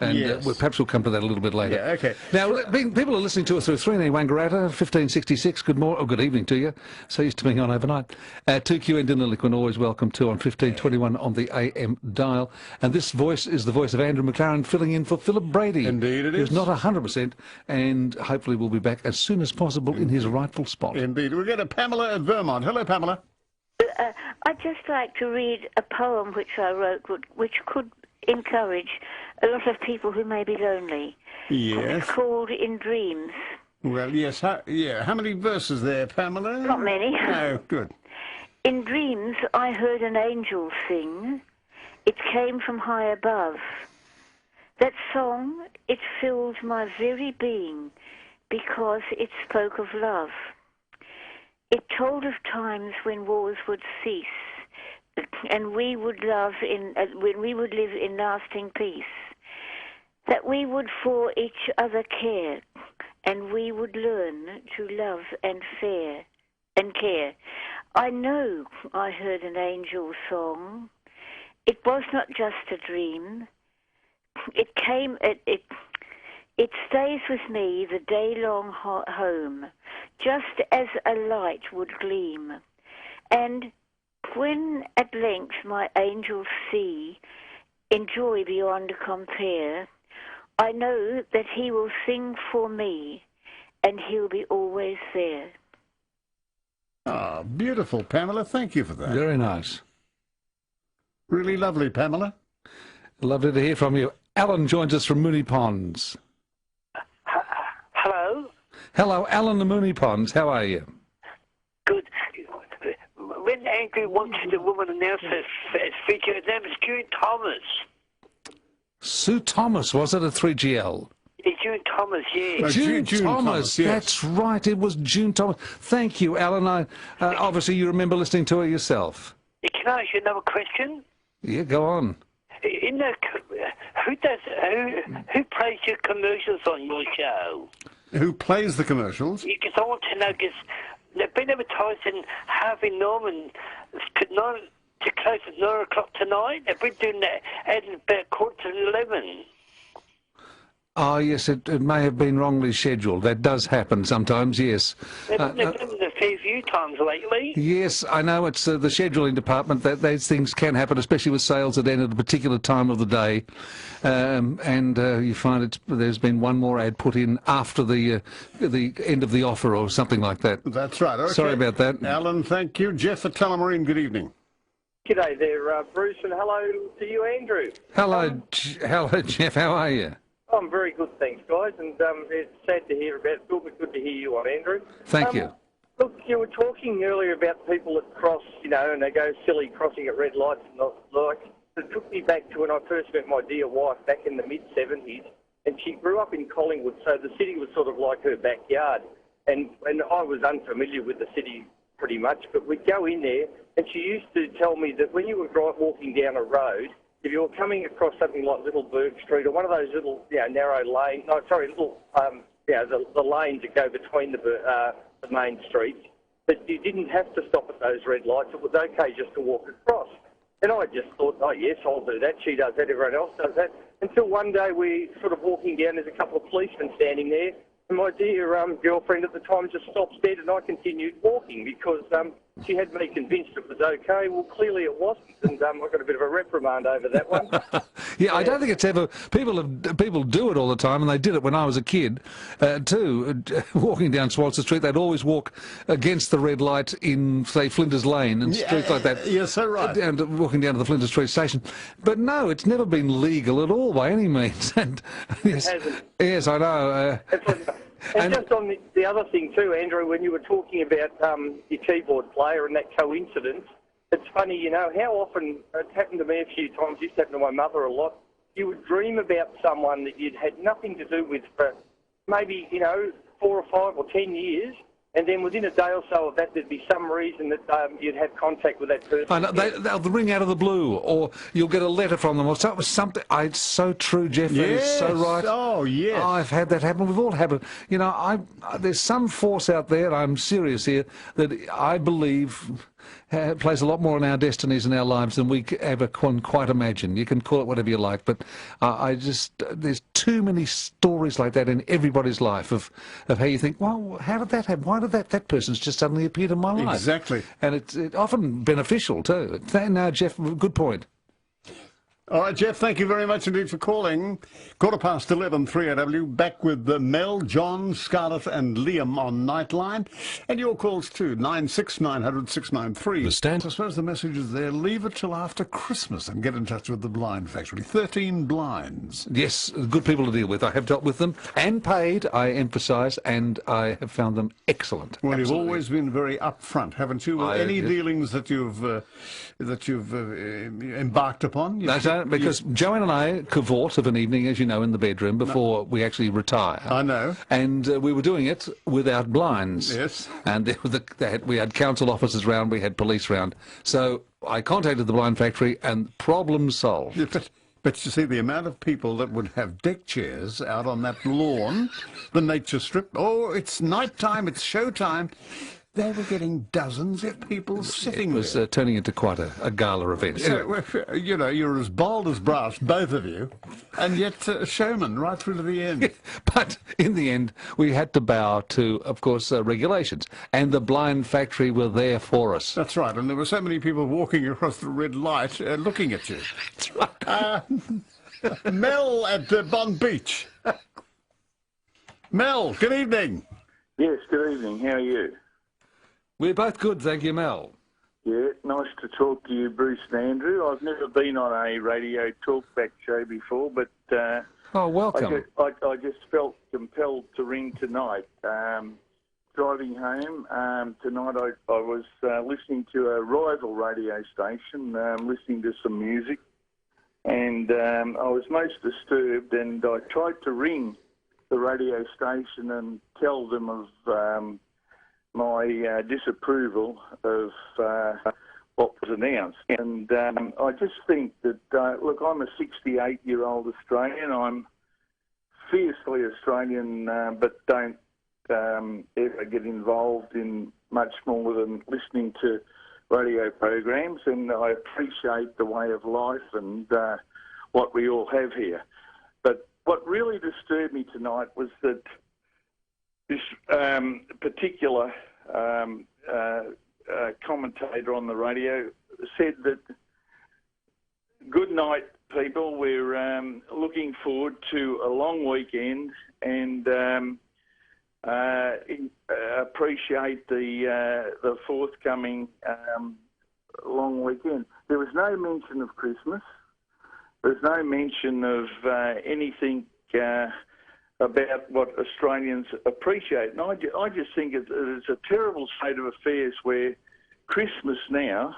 And yes. Perhaps we'll come to that a little bit later. Yeah, okay. Now, people are listening to us through 3 Wangaratta, 1566. Good morning, or good evening to you. So used to being on overnight. 2QN Dinnerliquin, always welcome to on 1521 on the AM dial. And this voice is the voice of Andrew McLaren, filling in for Philip Brady. Indeed it is. Who's not 100%, and hopefully will be back as soon as possible in his rightful spot. Indeed. We'll go to Pamela at Vermont. Hello, Pamela. I'd just like to read a poem which I wrote, which could encourage a lot of people who may be lonely. Yes. It's called In Dreams. Well, yes. How many verses there, Pamela? Not many. Oh, good. In dreams, I heard an angel sing. It came from high above. That song, it filled my very being because it spoke of love. It told of times when wars would cease, and we would live in lasting peace. That we would for each other care, and we would learn to love and care. I know I heard an angel song. It was not just a dream. It stays with me the day-long home, just as a light would gleam. And when at length my angels see, in joy beyond compare, I know that he will sing for me, and he'll be always there. Ah, beautiful, Pamela. Thank you for that. Very nice. Really lovely, Pamela. Lovely to hear from you. Alan joins us from Moonee Ponds. Hello? Hello, Alan the Moonee Ponds. How are you? Good. When Andrew wanted the woman announce her feature, her name is June Thomas. Sue Thomas, was it, at 3GL? Yeah, June Thomas, yeah. June Thomas, yes. That's right, it was June Thomas. Thank you, Alan. Obviously, you remember listening to her yourself. Can I ask you another question? Yeah, go on. In the, who plays your commercials on your show? Who plays the commercials? Because I want to know, because they've been advertised in Harvey Norman to close at 9 o'clock tonight. They've been doing that at about 11:15. Oh, yes, it may have been wrongly scheduled. That does happen sometimes, yes. They've done it a fair few times lately. Yes, I know it's the scheduling department that those things can happen, especially with sales that end at a particular time of the day. And you find there's been one more ad put in after the end of the offer or something like that. That's right. Okay. Sorry about that. Alan, thank you. Jeff at Tullamarine, good evening. G'day there, Bruce, and hello to you, Andrew. Hello, hello, Jeff. How are you? I'm very good, thanks, guys, and it's sad to hear about Phil, but good to hear you on, Andrew. Thank you. Look, you were talking earlier about people that cross, and they go silly crossing at red lights and the like. It took me back to when I first met my dear wife back in the mid-70s, and she grew up in Collingwood, so the city was sort of like her backyard. And I was unfamiliar with the city pretty much, but we'd go in there, and she used to tell me that when you were walking down a road, if you were coming across something like Little Burke Street or one of those little, narrow lanes, the lanes that go between the main streets, that you didn't have to stop at those red lights. It was okay just to walk across. And I just thought, oh, yes, I'll do that. She does that. Everyone else does that. Until one day we sort of walking down, there's a couple of policemen standing there. And my dear girlfriend at the time just stopped dead, and I continued walking because she had me convinced it was okay. Well, clearly it wasn't, and I got a bit of a reprimand over that one. Yeah, I don't think it's ever... People do it all the time, and they did it when I was a kid, too. Walking down Swanson Street, they'd always walk against the red light in, say, Flinders Lane and streets like that. You're so right. Walking down to the Flinders Street station. But no, it's never been legal at all by any means. And, yes, it hasn't. Yes, I know. And just on the other thing too, Andrew, when you were talking about your keyboard player and that coincidence, it's funny, how often, it's happened to me a few times, it used to happen to my mother a lot, you would dream about someone that you'd had nothing to do with for maybe, 4 or 5 or 10 years, and then within a day or so of that, there'd be some reason that you'd have contact with that person. I know, they'll ring out of the blue, or you'll get a letter from them, or something. It's so true, Jeff. That is so right. Oh, yes. I've had that happen. We've all had it. There's some force out there, I'm serious here, that I believe plays a lot more in our destinies and our lives than we ever can quite imagine. You can call it whatever you like, but there's too many stories like that in everybody's life of how you think, well, how did that happen? Why did that person's just suddenly appeared in my life? Exactly. And it's often beneficial too. Now, Jeff, good point. All right, Jeff, thank you very much indeed for calling. 11:15, 3AW, back with Mel, John, Scarlett and Liam on Nightline. And your calls too, 96900 693. I suppose the message is there, leave it till after Christmas and get in touch with the Blind Factory. 13 blinds. Yes, good people to deal with. I have dealt with them and paid, I emphasise, and I have found them excellent. Well, Absolutely. You've always been very upfront, haven't you, with any dealings that you've embarked upon? Because Joanne and I cavort of an evening, as you know, in the bedroom before we actually retire. I know. And we were doing it without blinds. Yes. And we had council officers round, we had police round. So I contacted the Blind Factory and problem solved. Yeah, but you see, the amount of people that would have deck chairs out on that lawn, the nature strip, it's night time, it's show time. They were getting dozens of people sitting there. It was turning into quite a gala event. So, you're as bold as brass, both of you, and yet showman right through to the end. But in the end, we had to bow to, of course, regulations. And the Blind Factory were there for us. That's right, and there were so many people walking across the red light looking at you. That's right. Mel at Bond Beach. Mel, good evening. Yes, good evening. How are you? We're both good, thank you, Mel. Yeah, nice to talk to you, Bruce and Andrew. I've never been on a radio talkback show before, but welcome. I just felt compelled to ring tonight. Driving home tonight, I was listening to a rival radio station, listening to some music, and I was most disturbed, and I tried to ring the radio station and tell them of my disapproval of what was announced. And I just think that, look, I'm a 68-year-old Australian. I'm fiercely Australian, but don't ever get involved in much more than listening to radio programs. And I appreciate the way of life and what we all have here. But what really disturbed me tonight was that this particular commentator on the radio said that, good night, people, we're looking forward to a long weekend and appreciate the forthcoming long weekend. There was no mention of Christmas. There's no mention of anything about what Australians appreciate. And I just think it's a terrible state of affairs where Christmas now,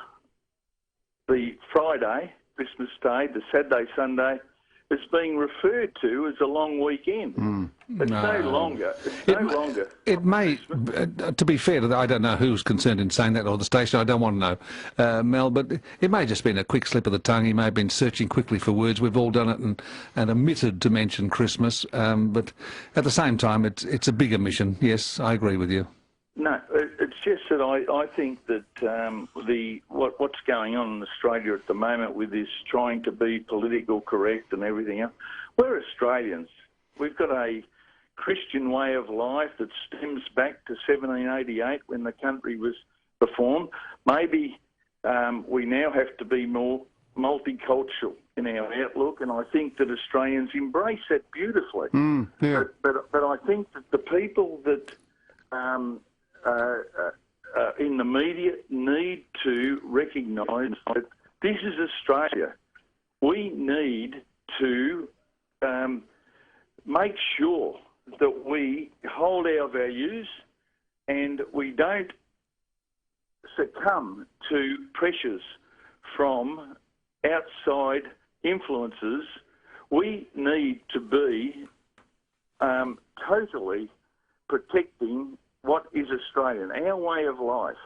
the Friday, Christmas Day, the Saturday, Sunday, is being referred to as a long weekend. It's no longer. It's no longer. It may, to be fair, I don't know who's concerned in saying that, or the station, I don't want to know, Mel, but it may have just been a quick slip of the tongue. He may have been searching quickly for words. We've all done it and omitted to mention Christmas, but at the same time, it's a big omission. Yes, I agree with you. No, it's just that I think that what's going on in Australia at the moment with this trying to be political correct and everything else, we're Australians. We've got a Christian way of life that stems back to 1788 when the country was formed. Maybe we now have to be more multicultural in our outlook, and I think that Australians embrace that beautifully. Yeah. But I think that the people that in the media need to recognise that this is Australia. We need to make sure that we hold our values and we don't succumb to pressures from outside influences. We need to be totally protecting what is Australian, our way of life.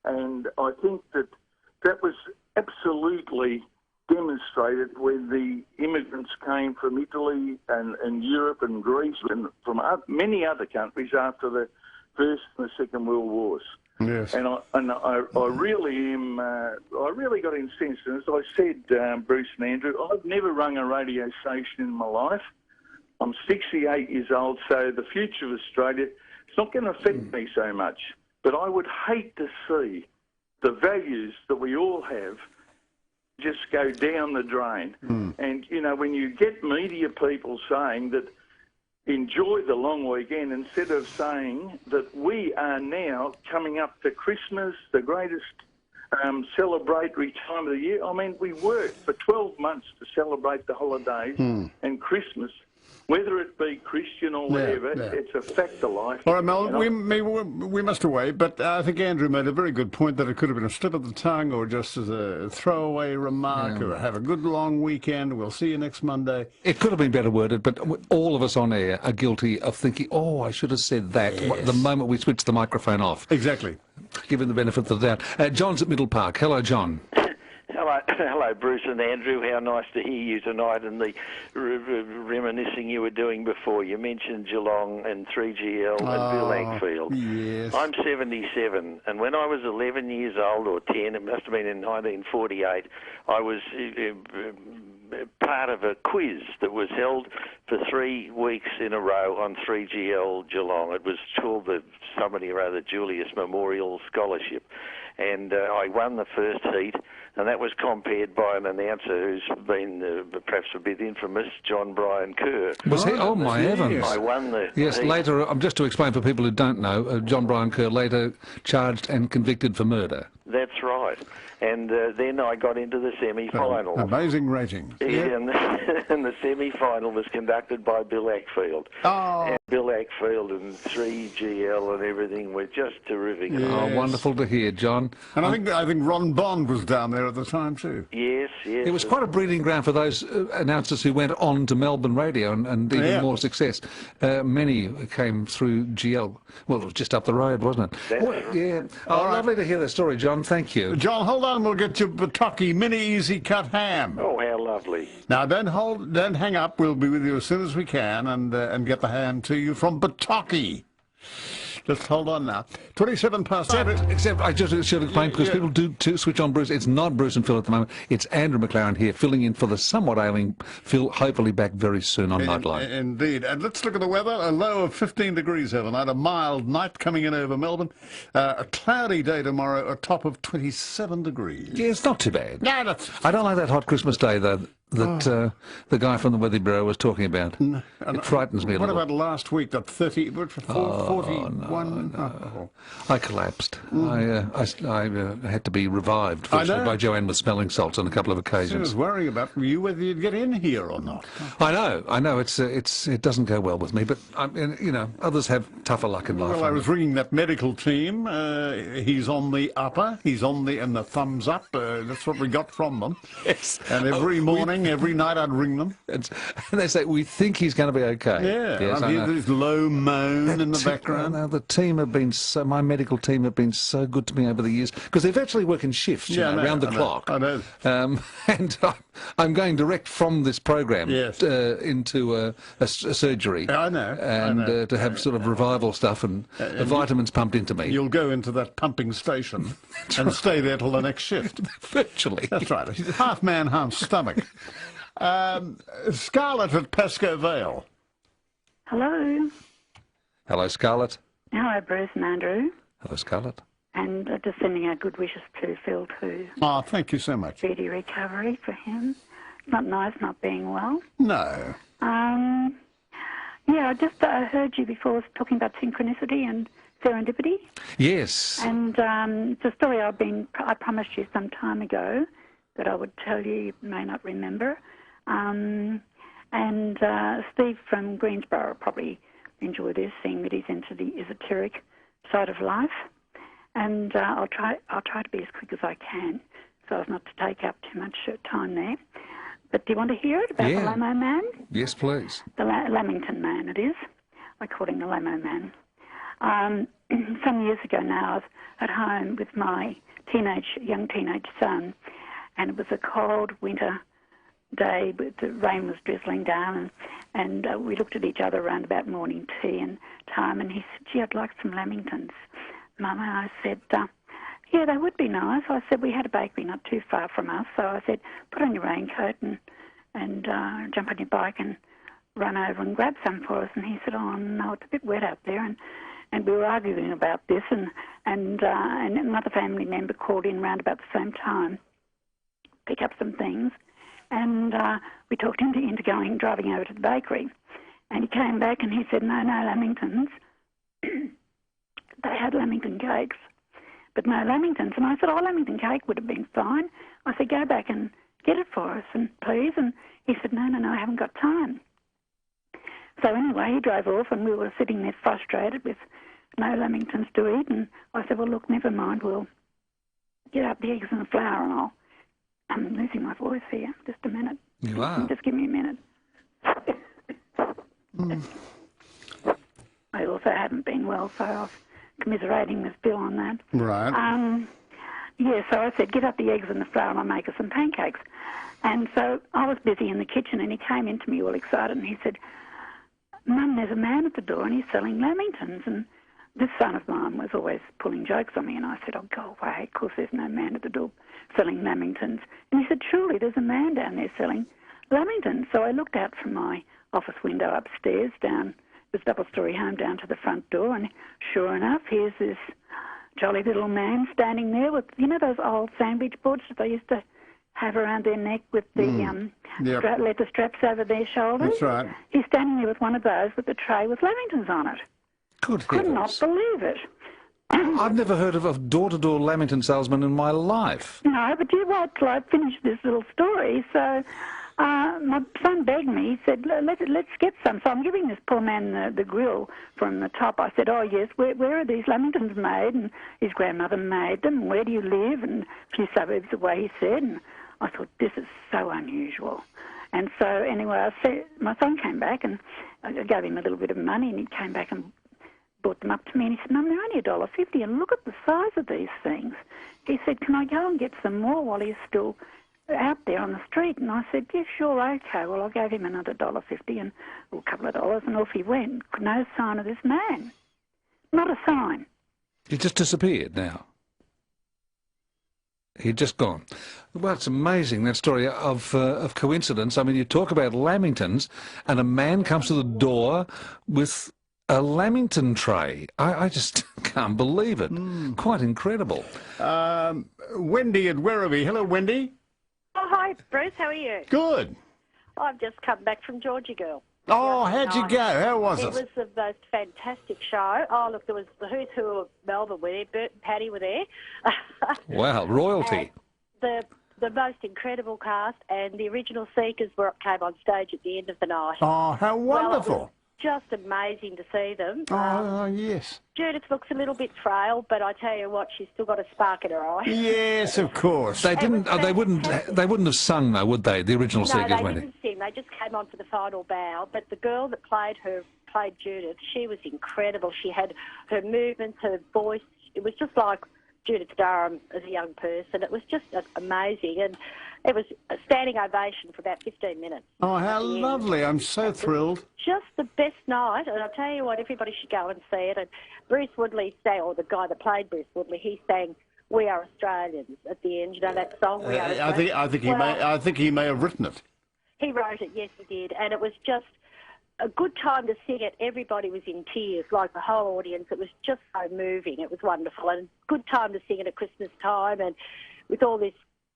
And I think that was absolutely demonstrated when the immigrants came from Italy and Europe and Greece and from many other countries after the First and the Second World Wars. Yes. And I really am. I really got incensed. And as I said, Bruce and Andrew, I've never rung a radio station in my life. I'm 68 years old, so the future of Australia, it's not going to affect me so much. But I would hate to see the values that we all have just go down the drain. And, you know, when you get media people saying that enjoy the long weekend instead of saying that we are now coming up to Christmas, the greatest celebratory time of the year. I mean, we worked for 12 months to celebrate the holidays and Christmas. Whether it be Christian or whatever, it's a fact of life. All right, Mel, we must away, but I think Andrew made a very good point that it could have been a slip of the tongue or just as a throwaway remark or have a good long weekend. We'll see you next Monday. It could have been better worded, but all of us on air are guilty of thinking, oh, I should have said that the moment we switched the microphone off. Exactly. Given the benefit of the doubt. John's at Middle Park. Hello, John. Hello, Bruce and Andrew. How nice to hear you tonight and the reminiscing you were doing before. You mentioned Geelong and 3GL and Bill Agfield. Yes. I'm 77, and when I was 11 years old or 10, it must have been in 1948, I was part of a quiz that was held for 3 weeks in a row on 3GL Geelong. It was called the somebody or other Julius Memorial Scholarship. And I won the first heat, and that was compared by an announcer who's been perhaps a bit infamous, John Brian Kerr. Was he? Oh, my heavens. I won the Yes, heat. later, just to explain for people who don't know, John Brian Kerr later charged and convicted for murder. That's right. And then I got into the semi-final. Amazing rating. Yeah, and the semi-final was conducted by Bill Agfield. Oh. And Bill Agfield and 3GL and everything were just terrific. Yes. Oh, wonderful to hear, John. And I think Ron Bond was down there at the time too. Yes, yes. It was quite a breeding ground for those announcers who went on to Melbourne radio and even more success. Many came through GL. Well, it was just up the road, wasn't it? Yeah. Oh, lovely to hear the story, John. Thank you. John, hold on. We'll get you Bataki mini easy cut ham. Oh, how lovely. Now, don't hang up. We'll be with you as soon as we can and get the ham to you from Bataki. Just hold on now. 27 past 7. Except I just should explain, because people do switch on Bruce. It's not Bruce and Phil at the moment. It's Andrew McLaren here, filling in for the somewhat ailing Phil, hopefully back very soon on Nightline. Indeed. And let's look at the weather. A low of 15 degrees overnight, a mild night coming in over Melbourne. A cloudy day tomorrow, a top of 27 degrees. Yeah, it's not too bad. No, that's... I don't like that hot Christmas day, though. that the guy from the Weather Bureau was talking about. It frightens me a little. What about last week, that 41? No. I collapsed. I had to be revived virtually by Joanne with smelling salts on a couple of occasions. I was worrying about you whether you'd get in here or not. I know. It doesn't go well with me, but others have tougher luck in life. Well, I was ringing that medical team. He's on the upper. He's on the thumbs up. That's what we got from them. Yes. And every morning, every night, I'd ring them. And they say, we think he's going to be okay. Yeah, yes, I hear this low moan in the background. The team have been my medical team have been so good to me over the years, because they virtually work in shifts, around the clock. I know. And I'm going direct from this program into a surgery. I know. And to have sort of revival stuff and vitamins pumped into me. You'll go into that pumping station and stay there till the next shift. Virtually. That's right. Half man, half stomach. Scarlett at Pascoe Vale. Hello. Hello, Scarlett. Hello, Bruce and Andrew. Hello, Scarlett. And just sending our good wishes to Phil too. Oh, thank you so much. Speedy recovery for him. It's not nice not being well. No. Yeah, I just heard you before talking about synchronicity and serendipity. Yes. And it's a story I promised you some time ago that I would tell you. You may not remember. Steve from Greensboro will probably enjoy this, seeing that he's into the esoteric side of life. And I'll try to be as quick as I can, so as not to take up too much time there. But do you want to hear it about the Lamo Man? Yes, please. The Lamington Man, it is. I call him the Lamo Man. Some years ago now, I was at home with my young teenage son, and it was a cold winter day, but the rain was drizzling down, and we looked at each other around about morning tea and time, and he said, gee, I'd like some Lamingtons. Mama, I said, yeah, they would be nice. I said, we had a bakery not too far from us, so I said, put on your raincoat and jump on your bike and run over and grab some for us. And he said, oh, no, it's a bit wet out there. And we were arguing about this, and another family member called in round about the same time, pick up some things, and we talked him into driving over to the bakery. And he came back and he said, no Lamingtons. They had Lamington cakes, but no Lamingtons. And I said, oh, Lamington cake would have been fine. I said, go back and get it for us, and please. And he said, no, I haven't got time. So anyway, he drove off, and we were sitting there frustrated with no Lamingtons to eat. And I said, well, look, never mind. We'll get out the eggs and the flour, and I'm losing my voice here. Just a minute. You are. Just give me a minute. I also haven't been well, so I was commiserating with Bill on that. Right. So I said, get up the eggs and the flour and I'll make us some pancakes. And so I was busy in the kitchen, and he came in to me all excited, and he said, Mum, there's a man at the door and he's selling Lamingtons. And this son of mine was always pulling jokes on me, and I said, oh, go away, of course there's no man at the door selling Lamingtons. And he said, surely there's a man down there selling Lamingtons. So I looked out from my office window upstairs down this double-storey home down to the front door, and sure enough, here's this jolly little man standing there with, those old sandwich boards that they used to have around their neck with the leather straps over their shoulders. That's right. He's standing there with one of those with a tray with Lamingtons on it. Could not believe it. I've never heard of a door-to-door Lamington salesman in my life. No, but you wait till I finish this little story. So my son begged me. He said, let's get some. So I'm giving this poor man the grill from the top. I said, oh, yes, where are these Lamingtons made? And his grandmother made them. Where do you live? And a few suburbs away, he said. And I thought, this is so unusual. And so anyway, my son came back, and I gave him a little bit of money, and he came back and brought them up to me, and he said, Mum, they're only $1.50, and look at the size of these things. He said, can I go and get some more while he's still out there on the street? And I said, yeah, sure, okay. Well, I gave him another $1.50 and a couple of dollars, and off he went. No sign of this man. Not a sign. He just disappeared now. He'd just gone. Well, it's amazing, that story of coincidence. I mean, you talk about Lamingtons, and a man comes to the door with a Lamington tray. I just can't believe it. Quite incredible. Wendy at Werribee. Hello, Wendy. Oh, hi, Bruce, how are you? Good. I've just come back from Georgia Girl. Oh, how'd you go? How was it? It was the most fantastic show. Oh, look, there was the who's who of Melbourne were there. Bert and Patty were there. Wow, royalty. And the most incredible cast, and the original Seekers came on stage at the end of the night. Oh, how wonderful. Well, it was just amazing to see them. Oh, yes. Judith looks a little bit frail, but I tell you what, she's still got a spark in her eye. Yes, of course. They didn't. They wouldn't have sung though, would they? The original Seekers, No, they Wendy. didn't sing. They just came on for the final bow. But the girl that played Judith. She was incredible. She had her movements, her voice. It was just like Judith Durham as a young person. It was just amazing, and it was a standing ovation for about 15 minutes. Oh, how lovely. I'm so thrilled. Just the best night, and I'll tell you what, everybody should go and see it. And Bruce Woodley sang, or the guy that played Bruce Woodley, he sang "We Are Australians" at the end. You know that song? We Are Australians? I think he may have written it. He wrote it, yes, he did, and it was just a good time to sing it. Everybody was in tears, like the whole audience. It was just so moving. It was wonderful, and good time to sing it at Christmas time, and with all this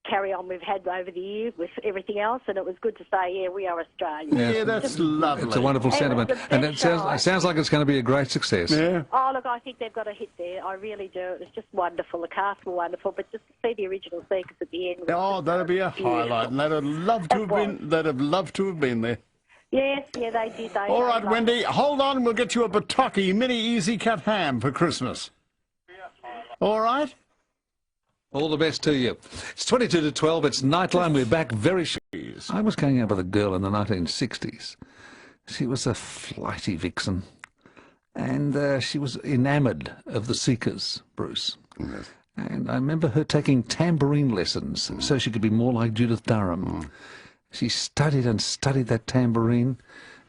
carry-on we've had over the years with everything else, and it was good to say, yeah, we are Australians. Yeah, that's lovely. It's a wonderful sentiment, and it sounds like it's going to be a great success. Yeah. Oh, look, I think they've got a hit there. I really do. It was just wonderful. The cast were wonderful, but just to see the original Seekers at the end. That'd be a highlight, and they'd have loved to have been. They'd have loved to have been there. Yes, yeah, they did. All right, Wendy, hold on. We'll get you a Bataki mini easy cut ham for Christmas. All right. All the best to you. It's 22 to 12. It's Nightline. We're back very soon. I was going out with a girl in the 1960s. She was a flighty vixen, and she was enamoured of the Seekers, Bruce. Yes. And I remember her taking tambourine lessons so she could be more like Judith Durham. She studied and studied that tambourine,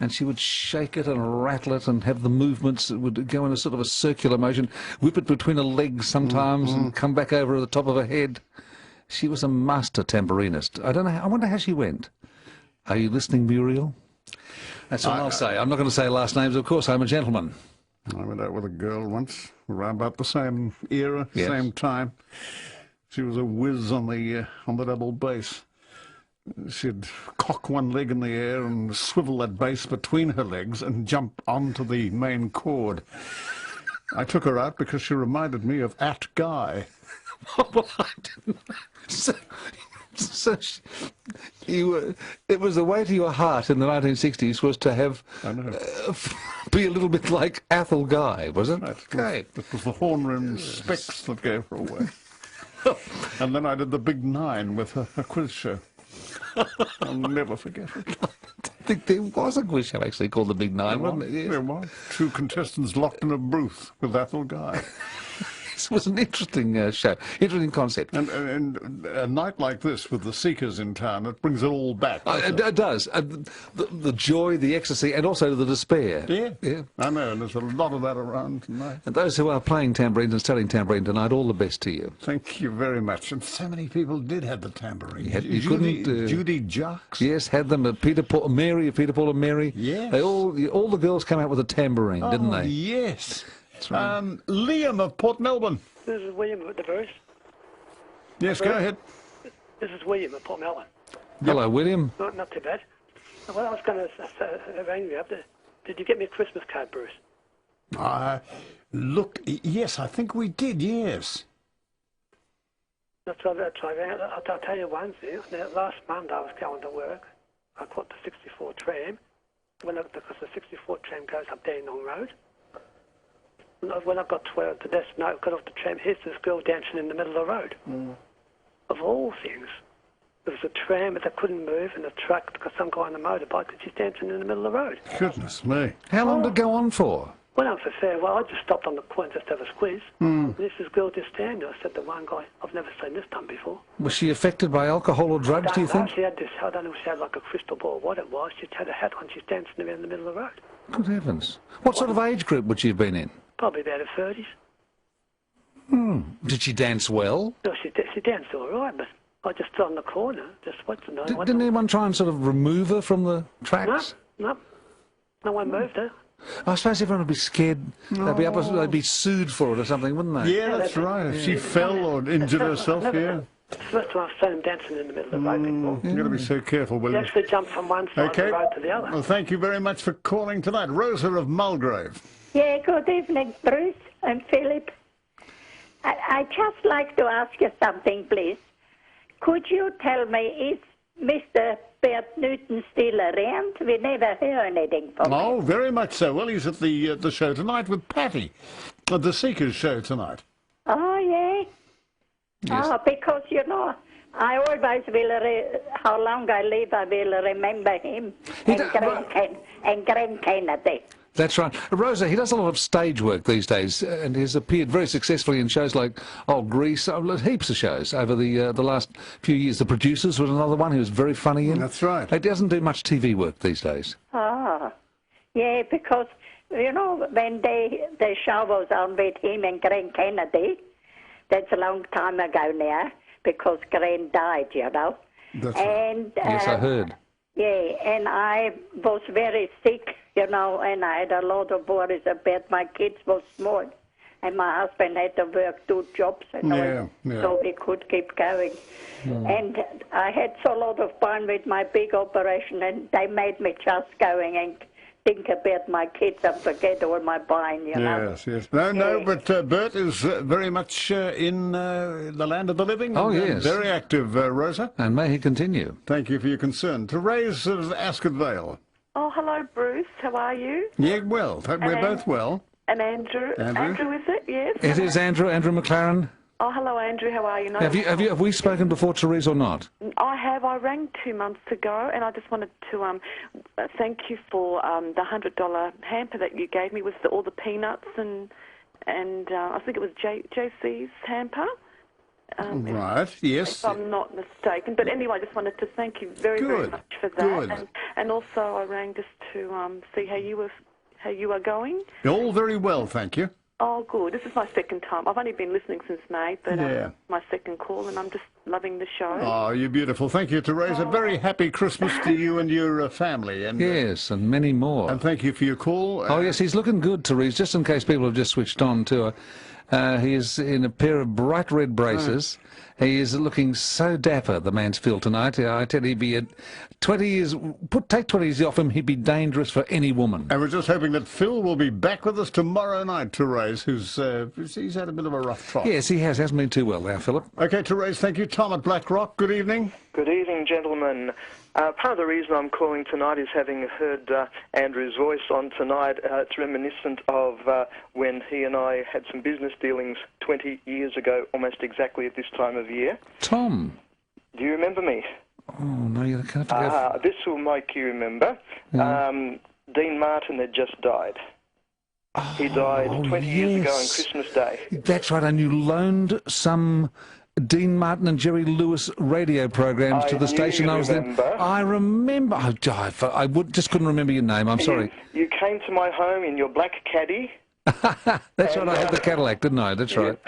and she would shake it and rattle it and have the movements. It would go in a sort of a circular motion, whip it between her legs sometimes and come back over the top of her head. She was a master tambourinist. I wonder how she went. Are you listening, Muriel? That's all I'll say. I'm not going to say last names, of course. I'm a gentleman. I went out with a girl once, around about the same era, same time. She was a whiz on the double bass. She'd cock one leg in the air and swivel that bass between her legs and jump onto the main chord. I took her out because she reminded me of At Guy. Well, I didn't. It was the way to your heart in the 1960s was to have be a little bit like Athol Guy, was it? Right. Okay. It was the horn-rimmed specs that gave her away. And then I did the Big Nine with a quiz show. I'll never forget it. I think there was a quiz show actually called The Big Nine, wasn't it? Yes. There was. 2 contestants locked in a booth with Athol Guy. This was an interesting show, interesting concept. And a night like this with the Seekers in town, it brings it all back. It does. The joy, the ecstasy, and also the despair. Yeah. I know, and there's a lot of that around tonight. And those who are playing tambourines and studying tambourine tonight, all the best to you. Thank you very much. And so many people did have the tambourine. Judy Jacques. Yes, had them. Peter Paul and Mary. Yes. They all the girls came out with a tambourine, didn't they? Yes. Right. Liam of Port Melbourne. This is William at the Bruce. Yes, go ahead. This is William at Port Melbourne. Hello, William. Not too bad. Well, I was going to ring you up. Did you get me a Christmas card, Bruce? Look, yes, I think we did, yes. I'll tell you one thing. Now, last Monday I was going to work. I caught the 64 tram. Because the 64 tram goes up Dandenong Road. When I got to the destination, got off the tram, here's this girl dancing in the middle of the road. Of all things, there was a tram that couldn't move and a truck because some guy on a motorbike and she's dancing in the middle of the road. Goodness me. How long did it go on for? Went on for a fair while. I just stopped on the point just to have a squeeze. And this girl just standing there. I said to one guy, I've never seen this done before. Was she affected by alcohol or drugs, do you think? She had this, I don't know if she had like a crystal ball or what it was. She had a hat on. She's dancing around in the middle of the road. Good heavens. What sort of age group would she have been in? Probably about her 30s. Did she dance well? No, she danced all right, but I just stood on the corner, just what's the name? Didn't anyone try and sort of remove her from the tracks? No one moved her. I suppose everyone would be scared. They'd be sued for it or something, wouldn't they? Yeah, that's right. If she fell or injured herself, First time I've seen him dancing in the middle of the road before. You've got to be so careful, He William. actually jumped from one side of the road to the other. Well, thank you very much for calling tonight. Rosa of Mulgrave. Yeah, good evening, Bruce and Philip. I'd just like to ask you something, please. Could you tell me, is Mr. Bert Newton still around? We never hear anything from him. Oh, very much so. Well, he's at the show tonight with Patty, at the Seekers show tonight. Oh, yeah? Yes. Oh, because, you know, I always will, how long I live, I will remember him and Graham Kennedy. That's right. Rosa, he does a lot of stage work these days and has appeared very successfully in shows like Grease, heaps of shows over the last few years. The Producers was another one he was very funny in. That's right. He doesn't do much TV work these days. Oh, yeah, because, you know, when the show was on with him and Graham Kennedy, that's a long time ago now, because Graham died, you know. That's and, yes, I heard. Yeah, and I was very sick, you know, and I had a lot of worries about my kids were small. And my husband had to work 2 jobs and all, so he could keep going. And I had so lot of pain with my big operation, and they made me just going and think about my kids and forget all my pain, you know. Yes, yes. No, but Bert is very much in the land of the living. Oh, and, yes. Very active, Rosa. And may he continue. Thank you for your concern. Therese of Ascot Vale. Oh, hello, Bruce. How are you? Yeah, well. We're both well. And Andrew. Andrew, is it? Yes. It is Andrew McLaren. Oh, hello, Andrew. How are you? No, Have we spoken before, Therese, or not? I have. I rang 2 months ago, and I just wanted to thank you for the $100 hamper that you gave me with all the peanuts and I think it was JC's hamper. Right. Yes. If I'm not mistaken. But anyway, I just wanted to thank you very, very much for that. Good. And also, I rang just to see how you are going. All very well, thank you. Oh, good. This is my second time. I've only been listening since May, but Yeah. my second call, and I'm just loving the show. Oh, you're beautiful. Thank you, Therese. A very happy Christmas to you and your family. And Yes, and many more. and thank you for your call. Oh, yes, he's looking good, Therese, just in case people have just switched on to he is in a pair of bright red braces. He is looking so dapper, the Mansfield tonight. I tell you, he'd be 20 years, take 20 years off him, he'd be dangerous for any woman. And we're just hoping that Phil will be back with us tomorrow night, Therese, who's he's had a bit of a rough trot. Yes, he has. Hasn't been too well now, Philip. Okay, Therese, thank you. Tom at Blackrock, good evening. Good evening, gentlemen. Part of the reason I'm calling tonight is having heard Andrew's voice on tonight. It's reminiscent of when he and I had some business dealings 20 years ago, almost exactly at this time of year. Tom. Do you remember me? Oh, no, you can't forget. This will make you remember. Dean Martin had just died. He died 20 years ago on Christmas Day. That's right, and you loaned some Dean Martin and Jerry Lewis radio programs to the station I was in. I remember. I just couldn't remember your name. I'm sorry. You came to my home in your black caddy. That's right. I had the Cadillac, didn't I? That's right.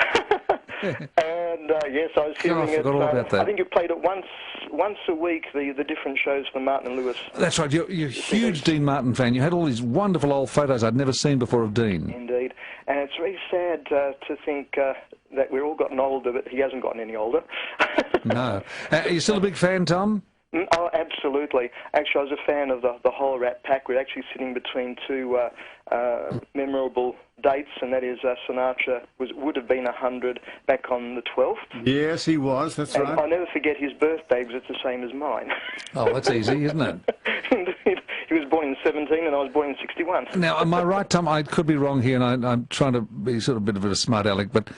And yes, I was hearing I forgot all about that. I think you played it once a week, the different shows for Martin and Lewis. That's right. You're a huge Dean Martin fan. You had all these wonderful old photos I'd never seen before of Dean. Indeed. And it's very sad to think that we're all gotten older, but he hasn't gotten any older. No. Are you still a big fan, Tom? Oh, absolutely. Actually, I was a fan of the whole Rat Pack. We're actually sitting between two memorable dates, and that is Sinatra would have been 100 back on the 12th. Yes, he was, that's right. I'll never forget his birthday because it's the same as mine. Oh, that's easy, isn't it? Indeed. He was born in 17 and I was born in 61. Now, am I right, Tom? I could be wrong here, and I'm trying to be sort of a bit of a smart aleck, but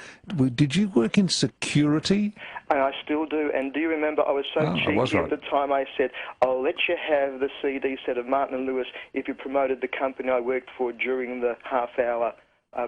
did you work in security? And I still do. And do you remember I was so cheeky at the time I said, I'll let you have the CD set of Martin and Lewis if you promoted the company I worked for during the half-hour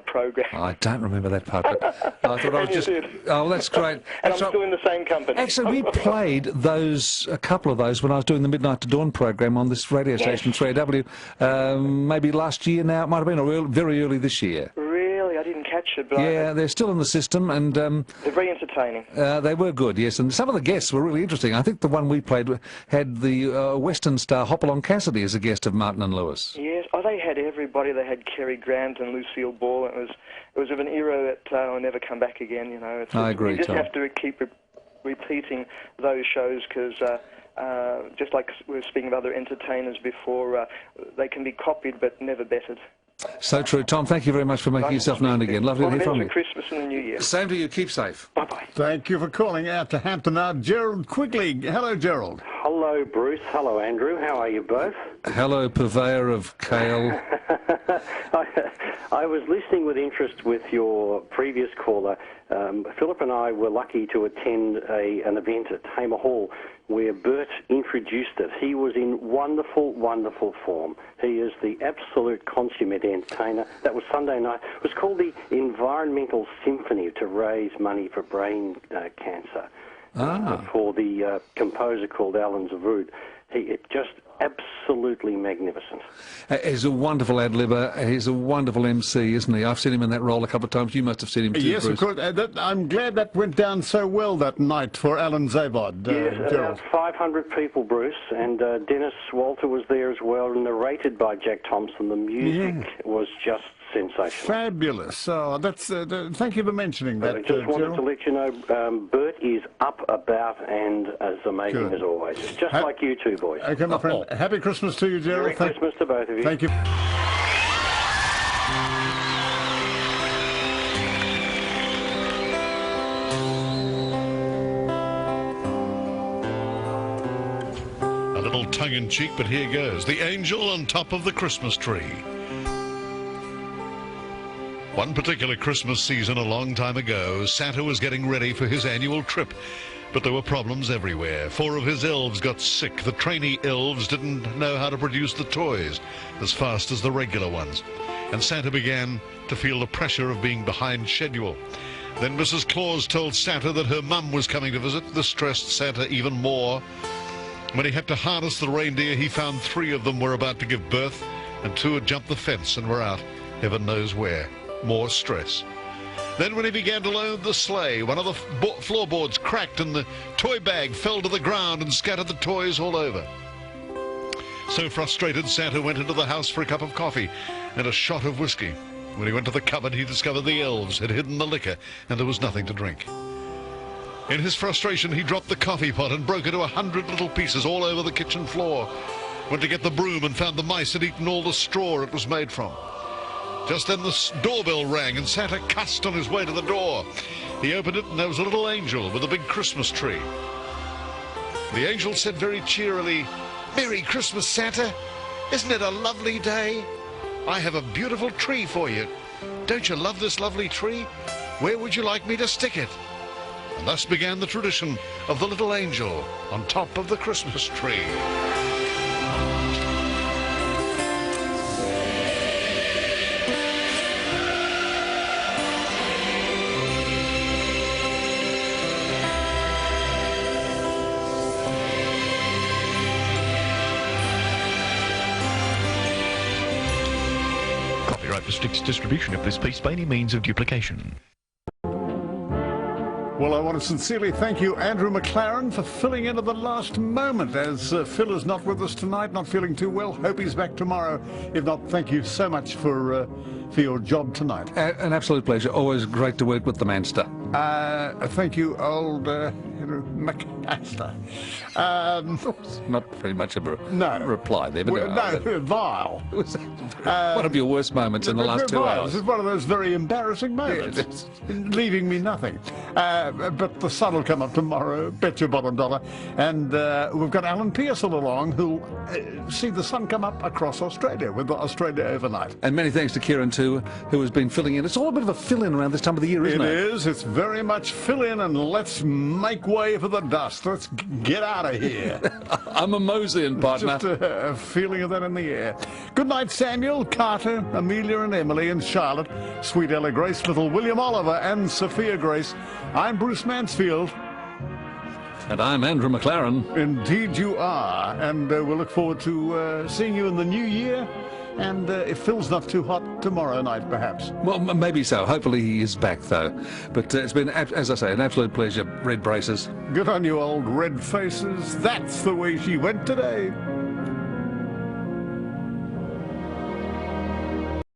program. I don't remember that part, but I thought I was just... Oh, that's great. And I'm still in the same company. Actually, we played a couple of those when I was doing the Midnight to Dawn program on this radio station, 3AW, maybe last year now, it might have been, or very early this year. Really? I didn't catch it, but yeah, they're still in the system, and... they're very entertaining. They were good, yes, and some of the guests were really interesting. I think the one we played had the Western star Hopalong Cassidy as a guest of Martin and Lewis. Yes, they had everybody. They had Cary Grant and Lucille Ball. It was of an era that will never come back again, you know. I agree, You just Tom. have to keep repeating those shows because just like we were speaking of other entertainers before, they can be copied but never bettered. So true. Tom, thank you very much for making yourself known again. Lovely to hear from you. Christmas and the New Year. Same to you. Keep safe. Bye-bye. Thank you for calling out to Hampton now. Gerald Quigley. Hello, Gerald. Hello, Bruce. Hello, Andrew. How are you both? Hello, purveyor of kale. I was listening with interest with your previous caller. Philip and I were lucky to attend an event at Hamer Hall where Bert introduced it. He was in wonderful, wonderful form. He is the absolute consummate entertainer. That was Sunday night. It was called the Environmental Symphony to raise money for brain cancer for the composer called Alan Zavud. Just absolutely magnificent. He's a wonderful ad-libber. He's a wonderful MC, isn't he? I've seen him in that role a couple of times. You must have seen him too, Yes, Bruce. of course. I'm glad that went down so well that night for Alan Zavod. Yes, about 500 people, Bruce, and Dennis Walter was there as well, narrated by Jack Thompson. The music was just sensational. Fabulous. Oh, that's. Thank you for mentioning that. I just wanted to let you know, Bert is up, about, and as amazing as always. Just like you two boys. Okay, my friend. Happy Christmas to you, Gerald. Merry Christmas to both of you. Thank you. A little tongue-in-cheek, but here goes. The angel on top of the Christmas tree. One particular Christmas season a long time ago, Santa was getting ready for his annual trip. But there were problems everywhere. 4 of his elves got sick. The trainee elves didn't know how to produce the toys as fast as the regular ones. And Santa began to feel the pressure of being behind schedule. Then Mrs. Claus told Santa that her mum was coming to visit. This stressed Santa even more. When he had to harness the reindeer, he found 3 of them were about to give birth, and 2 had jumped the fence and were out, heaven knows where. More stress. Then when he began to load the sleigh, one of the floorboards cracked and the toy bag fell to the ground and scattered the toys all over. So frustrated, Santa went into the house for a cup of coffee and a shot of whiskey. When he went to the cupboard, he discovered the elves had hidden the liquor and there was nothing to drink. In his frustration, he dropped the coffee pot and broke into 100 little pieces all over the kitchen floor. Went to get the broom and found the mice had eaten all the straw it was made from. Just then the doorbell rang and Santa cussed on his way to the door. He opened it and there was a little angel with a big Christmas tree. The angel said very cheerily, "Merry Christmas, Santa. Isn't it a lovely day? I have a beautiful tree for you. Don't you love this lovely tree? Where would you like me to stick it?" And thus began the tradition of the little angel on top of the Christmas tree. Restricts distribution of this piece by any means of duplication. Well, I want to sincerely thank you, Andrew McLaren, for filling in at the last moment, as Phil is not with us tonight, not feeling too well. Hope he's back tomorrow. If not, thank you so much for your job tonight. An absolute pleasure. Always great to work with the Manster. Thank you, old McAster. Not very much of a reply there, but no, vile. One of your worst moments in the last 2 hours. This is one of those very embarrassing moments, leaving me nothing. But the sun will come up tomorrow, bet your bottom dollar. And we've got Alan Pearson along, who'll see the sun come up across Australia with Australia Overnight. And many thanks to Kieran too, who has been filling in. It's all a bit of a fill-in around this time of the year, isn't it? It is. It's very much fill in and let's make way for the dust. Let's get out of here. I'm a Mosian, partner. Just a feeling of that in the air. Good night, Samuel, Carter, Amelia and Emily and Charlotte, sweet Ella Grace, little William Oliver and Sophia Grace. I'm Bruce Mansfield. And I'm Andrew McLaren. Indeed you are. And we'll look forward to seeing you in the new year. And if Phil's not too hot, tomorrow night, perhaps. Well, maybe so. Hopefully he is back, though. But it's been, as I say, an absolute pleasure. Red braces. Good on you, old red faces. That's the way she went today.